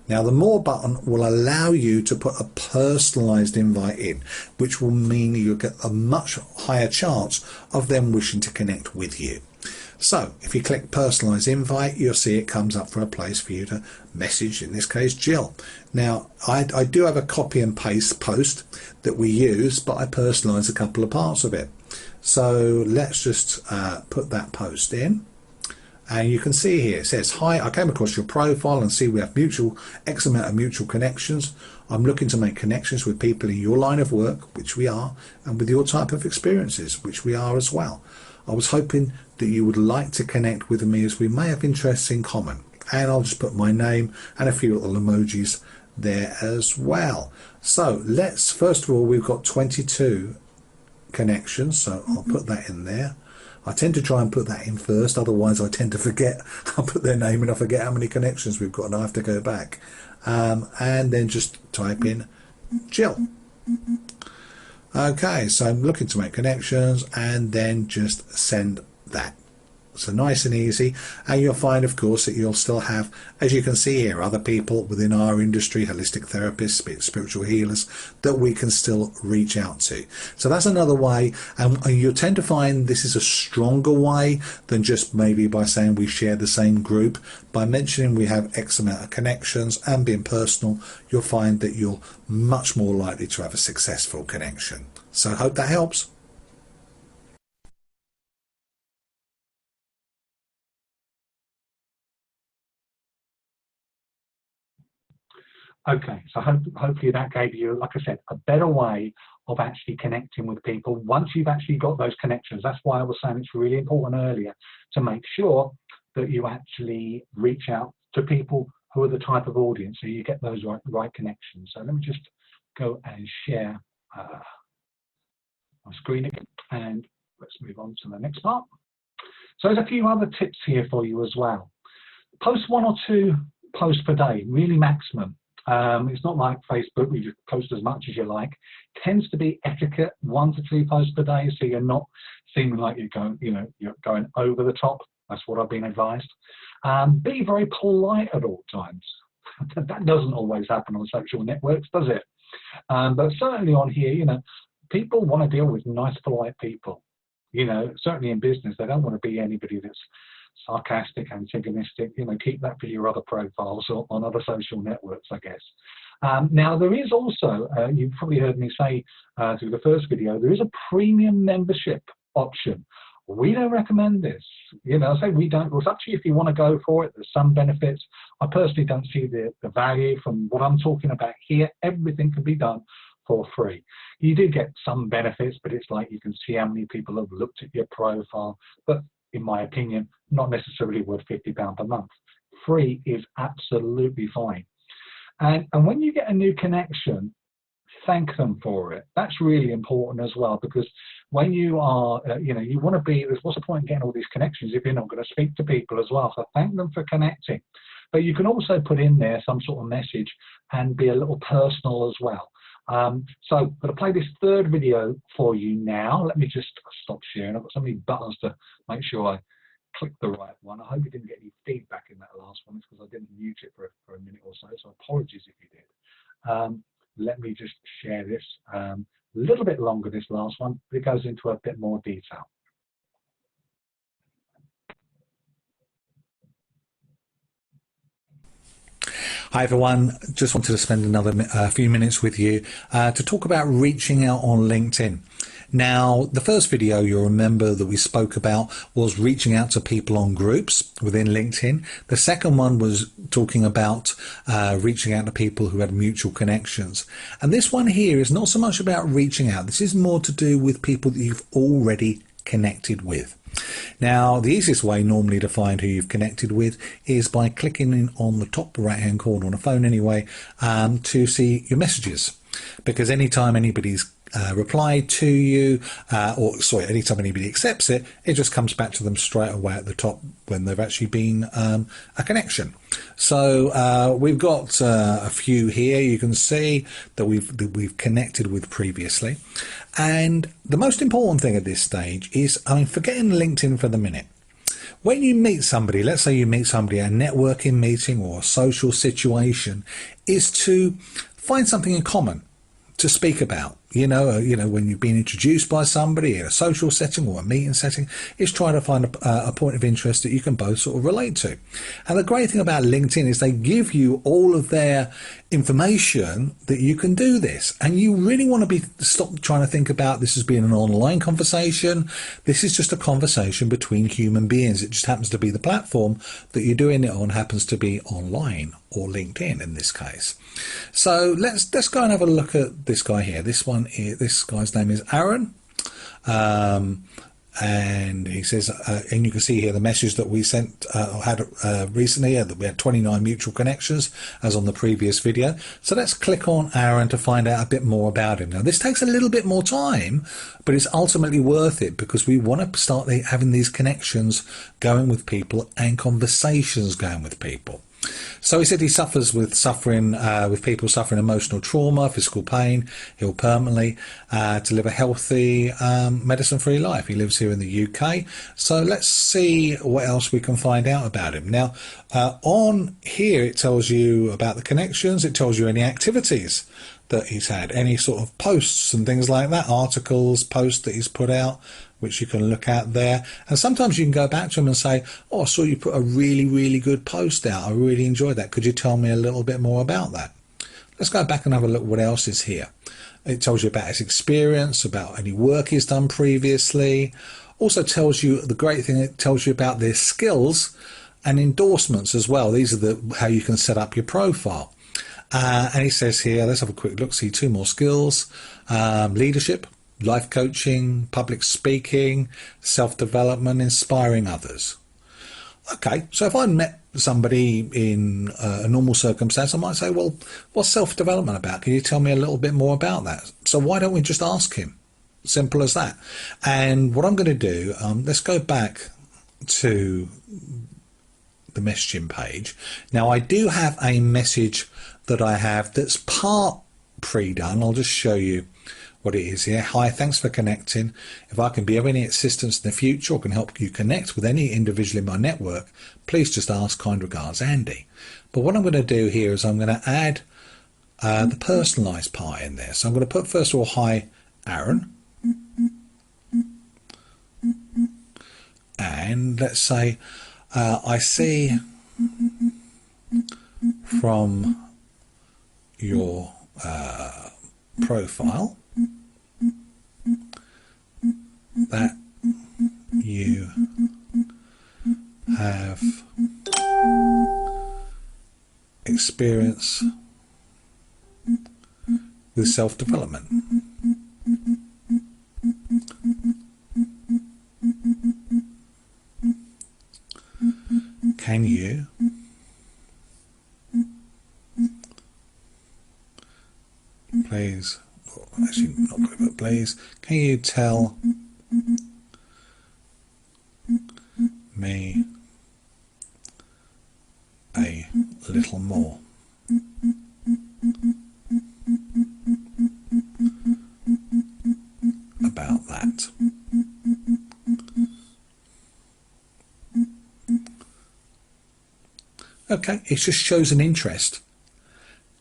Now, the more button will allow you to put a personalized invite in, which will mean you'll get a much higher chance of them wishing to connect with you. So if you click personalized invite, you'll see it comes up for a place for you to message, in this case, Jill. Now, I do have a copy and paste post that we use, but I personalize a couple of parts of it. So let's just put that post in, and you can see here it says, hi, I came across your profile and see we have X amount of mutual connections. I'm looking to make connections with people in your line of work, which we are, and with your type of experiences, which we are as well. I was hoping that you would like to connect with me as we may have interests in common. And I'll just put my name and a few little emojis there as well. So let's, first of all, we've got 22 connections, so I'll put that in there. I tend to try and put that in first, otherwise I tend to forget. I'll put their name and I forget how many connections we've got and I have to go back. And then just type in Jill. Okay, so I'm looking to make connections and then just send that. So nice and easy, and you'll find, of course, that you'll still have, as you can see here, other people within our industry, holistic therapists, spiritual healers, that we can still reach out to. So that's another way, and you'll tend to find this is a stronger way than just maybe by saying we share the same group. By mentioning we have X amount of connections and being personal, you'll find that you're much more likely to have a successful connection. So I hope that helps. Okay, so hopefully that gave you, like I said, a better way of actually connecting with people once you've actually got those connections. That's why I was saying it's really important earlier to make sure that you actually reach out to people who are the type of audience so you get those right connections. So let me just go and share my screen again. And let's move on to the next part. So there's a few other tips here for you as well. Post 1 or 2 posts per day, really maximum. It's not like Facebook where you just post as much as you like. Tends to be etiquette, 1 to 2 posts per day, so you're not seeming like you're going, you're going over the top. That's what I've been advised. Be very polite at all times. That doesn't always happen on social networks, does it? But certainly on here, people want to deal with nice, polite people. Certainly in business, they don't want to be anybody that's sarcastic, antagonistic. Keep that for your other profiles or on other social networks, I guess. Now, there is also, you've probably heard me say through the first video, there is a premium membership option. We don't recommend this. I say we don't. It's up to you if you want to go for it. There's some benefits. I personally don't see the value from what I'm talking about here. Everything can be done for free. You do get some benefits, but it's like you can see how many people have looked at your profile. But in my opinion, not necessarily worth £50 per month. Free is absolutely fine. And when you get a new connection, thank them for it. That's really important as well, because when you are, you want to be, what's the point in getting all these connections if you're not going to speak to people as well? So thank them for connecting. But you can also put in there some sort of message and be a little personal as well. So I'm going to play this third video for you now. Let me just stop sharing. I've got so many buttons to make sure I click the right one. I hope you didn't get any feedback in that last one. It's because I didn't mute it for a minute or so. So apologies if you did. Let me just share this. A little bit longer, this last one, but it goes into a bit more detail. Hi everyone, just wanted to spend another few minutes with you to talk about reaching out on LinkedIn. Now, the first video you'll remember that we spoke about was reaching out to people on groups within LinkedIn. The second one was talking about reaching out to people who had mutual connections. And this one here is not so much about reaching out. This is more to do with people that you've already connected with. Now, the easiest way normally to find who you've connected with is by clicking in on the top right hand corner on a phone anyway to see your messages, because anytime anybody's replied to you anytime anybody accepts it, it just comes back to them straight away at the top when they've actually been a connection. So we've got a few here you can see that we've connected with previously. And the most important thing at this stage is, forgetting LinkedIn for the minute. When you meet somebody, let's say you meet somebody at a networking meeting or a social situation, is to find something in common to speak about. When you've been introduced by somebody in a social setting or a meeting setting, is trying to find a point of interest that you can both sort of relate to. And the great thing about LinkedIn is they give you all of their information that you can do this. And you really want to stop trying to think about this as being an online conversation. This is just a conversation between human beings. It just happens to be the platform that you're doing it on happens to be online, or LinkedIn in this case. So let's go and have a look at this guy here. This guy's name is Aaron, and he says, and you can see here the message that we had recently, that we had 29 mutual connections as on the previous video. So let's click on Aaron to find out a bit more about him. Now this takes a little bit more time, but it's ultimately worth it, because we want to start having these connections going with people and conversations going with people. So he said he suffers with people suffering emotional trauma, physical pain. He'll permanently to live a healthy, medicine-free life. He lives here in the UK. So let's see what else we can find out about him. Now, on here it tells you about the connections. It tells you any activities that he's had, any sort of posts and things like that, articles, posts that he's put out, which you can look at there. And sometimes you can go back to him and say, I saw you put a really, really good post out. I really enjoyed that. Could you tell me a little bit more about that? Let's go back and have a look what else is here. It tells you about his experience, about any work he's done previously. Also tells you, the great thing, it tells you about their skills and endorsements as well. These are how you can set up your profile. And he says here, let's have a quick look, see 2 more skills: leadership, life coaching, public speaking, self-development, inspiring others. Okay, so if I met somebody in a normal circumstance, I might say, well, what's self-development about? Can you tell me a little bit more about that? So why don't we just ask him? Simple as that. And what I'm going to do, let's go back to the messaging page. Now I do have a message that I have that's part pre-done. I'll just show you what it is here. Hi, thanks for connecting. If I can be of any assistance in the future or can help you connect with any individual in my network, please just ask. Kind regards, Andy. But what I'm going to do here is I'm going to add the personalized part in there. So I'm going to put, first of all, hi Aaron, and let's say I see from your profile that you have experience with self-development. Can you please, actually not good, but please, can you tell me a little more about that? Okay, it just shows an interest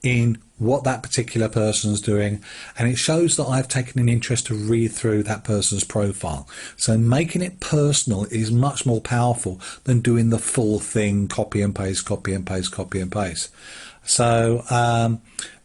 in what that particular person's doing, and it shows that I've taken an interest to read through that person's profile. So making it personal is much more powerful than doing the full thing, copy and paste, copy and paste, copy and paste. So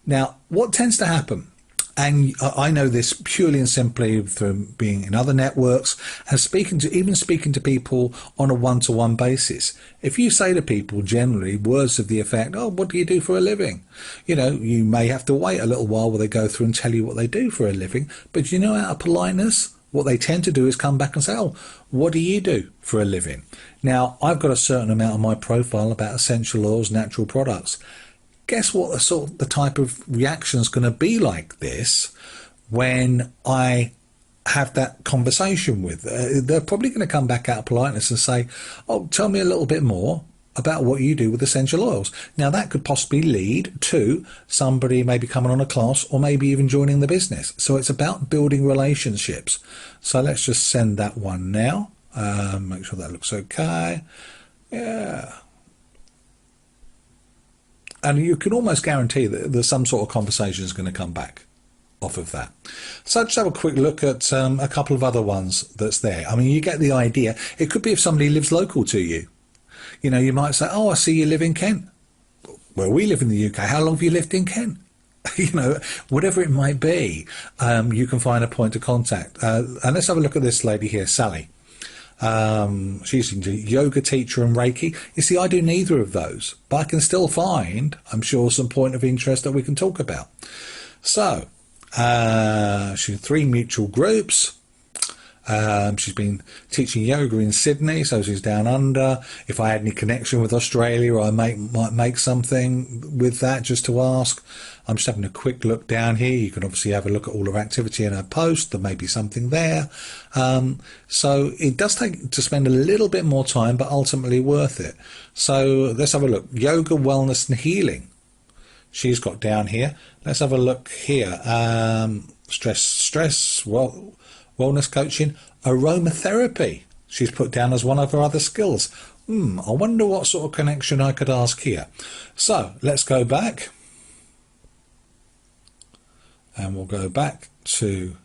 now what tends to happen, and I know this purely and simply through being in other networks and speaking to people on a one-to-one basis. If you say to people generally words of the effect, oh, what do you do for a living? You know, you may have to wait a little while while they go through and tell you what they do for a living. But you know, out of politeness, what they tend to do is come back and say, oh, what do you do for a living? Now, I've got a certain amount on my profile about essential oils, natural products. Guess what the type of reaction is going to be like this when I have that conversation with? They're probably going to come back out of politeness and say, oh, tell me a little bit more about what you do with essential oils. Now, that could possibly lead to somebody maybe coming on a class or maybe even joining the business. So it's about building relationships. So let's just send that one now. Make sure that looks okay. Yeah. And you can almost guarantee that there's some sort of conversation is going to come back off of that. So just have a quick look at a couple of other ones that's there. I mean, you get the idea. It could be if somebody lives local to you. You know, you might say, oh, I see you live in Kent. Well, we live in the UK. How long have you lived in Kent? You know, whatever it might be, you can find a point of contact. And let's have a look at this lady here, Sally. She's a yoga teacher and Reiki. You see, I do neither of those, but I can still find, I'm sure, some point of interest that we can talk about. So, she's 3 mutual groups. She's been teaching yoga in Sydney, so she's down under. If I had any connection with Australia, I might make something with that just to ask. I'm just having a quick look down here. You can obviously have a look at all her activity in her post. There may be something there. So it does take to spend a little bit more time, but ultimately worth it. So let's have a look. Yoga, wellness and healing. She's got down here. Let's have a look here. Stress, wellness coaching, aromatherapy. She's put down as one of her other skills. I wonder what sort of connection I could ask here. So let's go back. And we'll go back to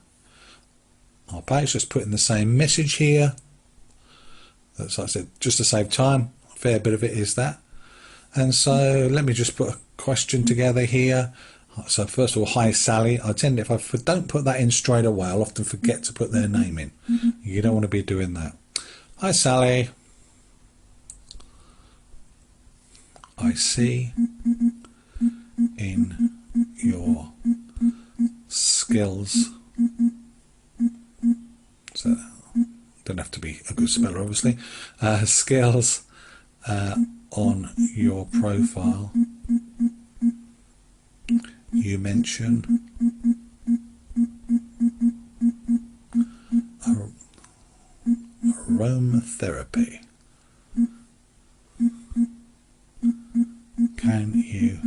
our page. Just put in the same message here. As I said, just to save time, a fair bit of it is that. And so let me just put a question together here. So first of all, hi Sally. I tend, if I don't put that in straight away, I'll often forget to put their name in. You don't want to be doing that. Hi Sally. I see in your skills. So don't have to be a good speller, obviously. Skills on your profile. You mention aromatherapy. Can you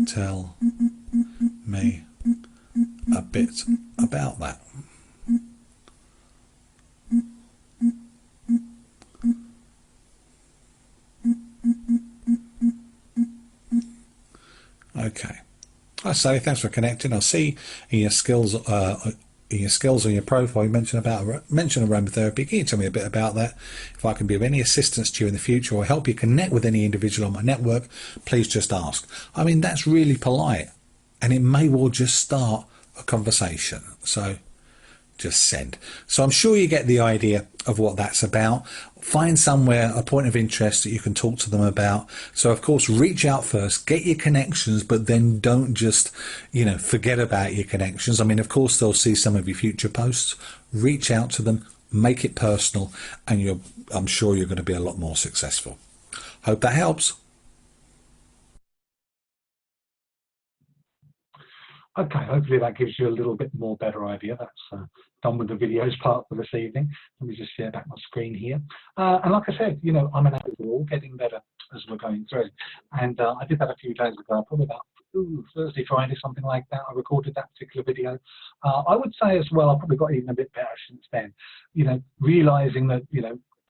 tell me a bit about that? Okay. Hi Sally, thanks for connecting. I'll see in your skills on your profile you mentioned aromatherapy. Can you tell me a bit about that? If I can be of any assistance to you in the future or help you connect with any individual on my network, please just ask. I mean, that's really polite, and it may well just start a conversation. So just send. So I'm sure you get the idea of what that's about. Find somewhere, a point of interest that you can talk to them about. So of course, reach out first, get your connections, but then don't just, forget about your connections. I mean, of course, they'll see some of your future posts. Reach out to them, make it personal, and I'm sure you're going to be a lot more successful. Hope that helps. Okay, hopefully that gives you a little bit more better idea. That's done with the videos part for this evening. Let me just share back my screen here. And like I said, I'm an advocate. We're all getting better as we're going through. And I did that a few days ago, probably about Thursday, Friday, something like that. I recorded that particular video. I would say as well, I've probably got even a bit better since then. Realizing that,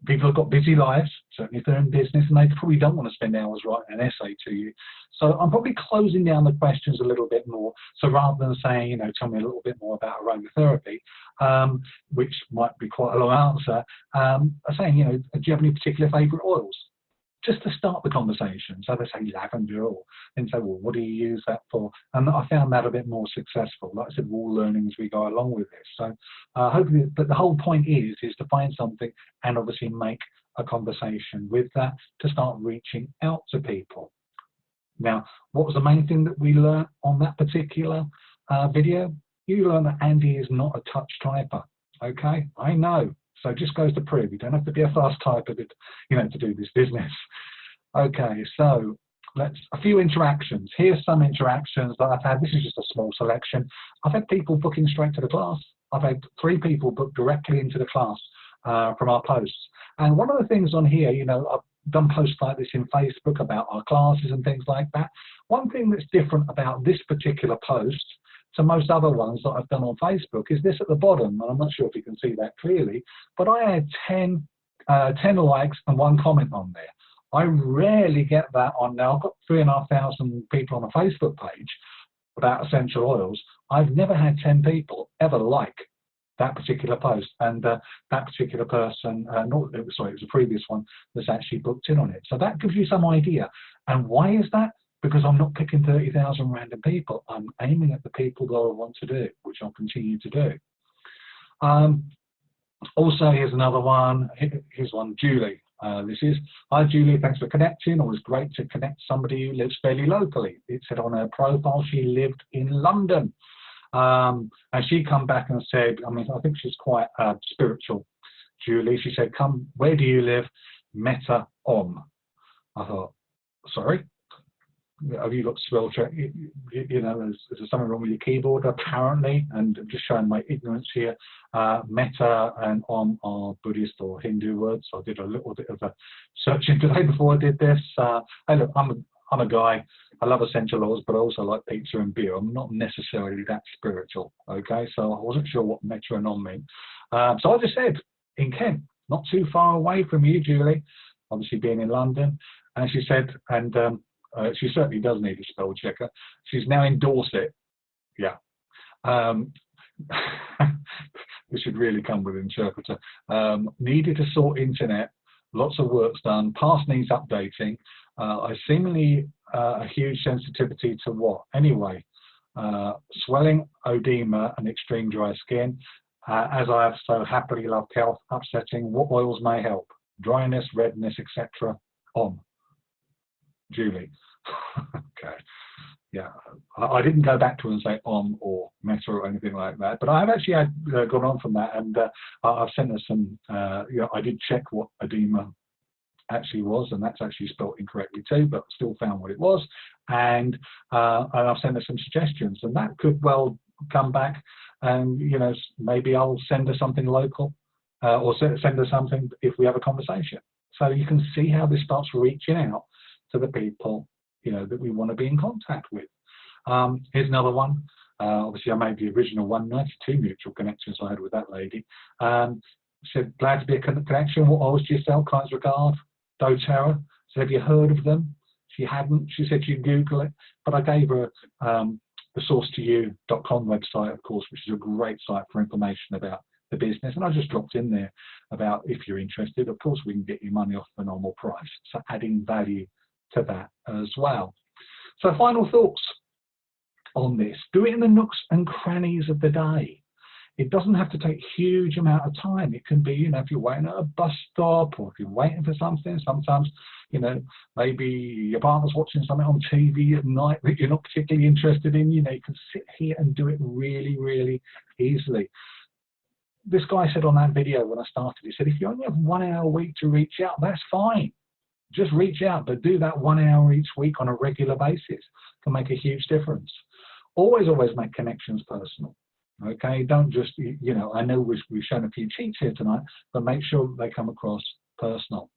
people have got busy lives, certainly if they're in business, and they probably don't want to spend hours writing an essay to you. So I'm probably closing down the questions a little bit more. So rather than saying, tell me a little bit more about aromatherapy, which might be quite a long answer, I'm saying, do you have any particular favourite oils? Just to start the conversation. So they say lavender, or then say, well, what do you use that for? And I found that a bit more successful. Like I said, we're all learning as we go along with this. So hopefully, but the whole point is to find something and obviously make a conversation with that to start reaching out to people. Now, what was the main thing that we learned on that particular video? You learned that Andy is not a touch typer. Okay, I know. So it just goes to prove you don't have to be a fast typer to do this business. Okay, so a few interactions. Here's some interactions that I've had. This is just a small selection. I've had people booking straight to the class. I've had 3 people book directly into the class from our posts. And one of the things on here, I've done posts like this in Facebook about our classes and things like that. One thing that's different about this particular post to most other ones that I've done on Facebook is this at the bottom, and I'm not sure if you can see that clearly, but I had 10 likes and 1 comment on there. I rarely get that on now. I've got 3,500 people on a Facebook page about essential oils. I've never had 10 people ever like that particular post, and that particular person, it was a previous one that's actually booked in on it. So that gives you some idea. And why is that? Because I'm not picking 30,000 random people. I'm aiming at the people that I want to do, which I'll continue to do. Also, here's another one. Here's one, Julie. This is, hi Julie, thanks for connecting. Always great to connect somebody who lives fairly locally. It said on her profile she lived in London. And she come back and said, I think she's quite spiritual, Julie. She said, where do you live? Meta Om. I thought, sorry? Have you got spell check? Is there something wrong with your keyboard apparently? And I'm just showing my ignorance here. Meta and Om are Buddhist or Hindu words. So I did a little bit of a searching today before I did this. Hey, look, I'm a guy. I love essential oils, but I also like pizza and beer. I'm not necessarily that spiritual. Okay, so I wasn't sure what Meta and Om meant. So I just said in Kent, not too far away from you, Julie. Obviously being in London, and she said, and she certainly does need a spell checker. She's now in Dorset. Yeah. This should really come with an interpreter. Needed to sort internet. Lots of work's done. Past needs updating. I seemingly a huge sensitivity to what? Anyway, swelling, oedema, and extreme dry skin. As I have so happily loved health, upsetting. What oils may help? Dryness, redness, etc. On. Julie. Okay. Yeah, I didn't go back to her and say or Meta or anything like that, but I have actually gone on from that, and I've sent her some. I did check what edema actually was, and that's actually spelled incorrectly too, but still found what it was, and I've sent her some suggestions, and that could well come back, and maybe I'll send her something local or send us something if we have a conversation. So you can see how this starts reaching out to the people, you know, that we want to be in contact with. Here's another one. Obviously, I made the original one, 92 mutual connections I had with that lady. Said, glad to be a connection. What always to yourself, kinds regard, doTERRA. So have you heard of them? She hadn't. She said she'd Google it, but I gave her the source2you.com website, of course, which is a great site for information about the business. And I just dropped in there about, if you're interested, of course, we can get you money off the normal price. So adding value to that as well. So final thoughts on this. Do it in the nooks and crannies of the day. It doesn't have to take a huge amount of time. It can be, you know, if you're waiting at a bus stop or if you're waiting for something, sometimes, you know, maybe your partner's watching something on TV at night that you're not particularly interested in, you know, you can sit here and do it really, really easily. This guy said on that video when I started, he said, if you only have 1 hour a week to reach out, that's fine. Just reach out, but do that 1 hour each week on a regular basis. Can make a huge difference. Always make connections personal. Okay, don't just, you know, I know we've shown a few cheats here tonight, but make sure they come across personal.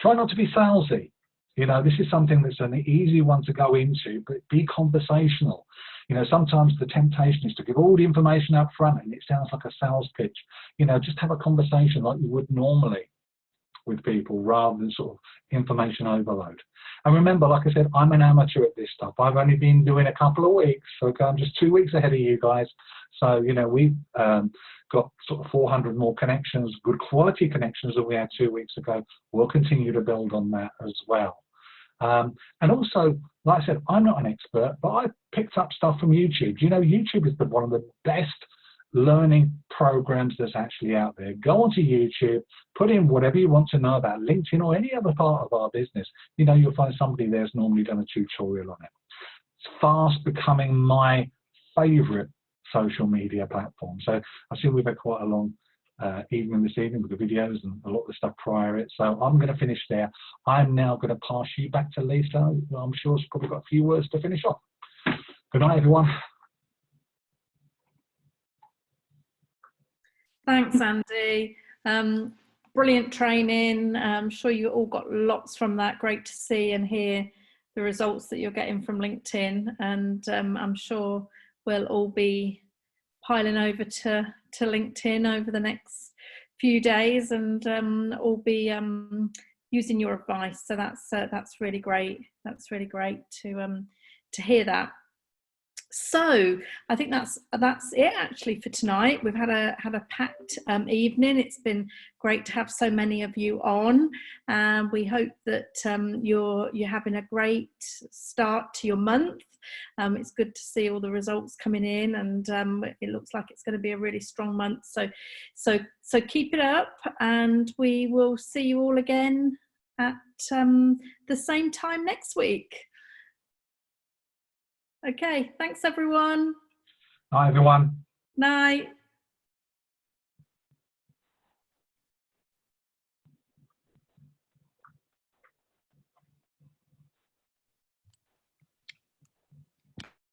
Try not to be salesy. You know, this is something that's an easy one to go into, but be conversational. You know, sometimes the temptation is to give all the information up front and it sounds like a sales pitch. You know, just have a conversation like you would normally with people rather than sort of information overload. And remember, like I said, I'm an amateur at this stuff. I've only been doing a couple of weeks, okay? I'm just 2 weeks ahead of you guys. So, you know, we've got sort of 400 more connections, good quality connections that we had 2 weeks ago. We'll continue to build on that as well. And also, like I said, I'm not an expert, but I picked up stuff from YouTube. You know, YouTube is one of the best learning programs that's actually out there. Go onto YouTube, put in whatever you want to know about LinkedIn or any other part of our business. You know, you'll find somebody there's normally done a tutorial on it. It's fast becoming my favorite social media platform. So I see we've had quite a long evening this evening with the videos and a lot of the stuff prior it. So I'm going to finish there. I'm now going to pass you back to Lisa. I'm sure she's probably got a few words to finish off. Good night, everyone. Thanks, Andy. Brilliant training. I'm sure you all got lots from that. Great to see and hear the results that you're getting from LinkedIn. And I'm sure we'll all be piling over to LinkedIn over the next few days and all be using your advice. So that's really great. That's really great to hear that. So I think that's it actually for tonight. We've had a packed evening. It's been great to have so many of you on. We hope that you're having a great start to your month. It's good to see all the results coming in, and it looks like it's going to be a really strong month. So keep it up, and we will see you all again at the same time next week. Okay, thanks everyone. Bye everyone. Night.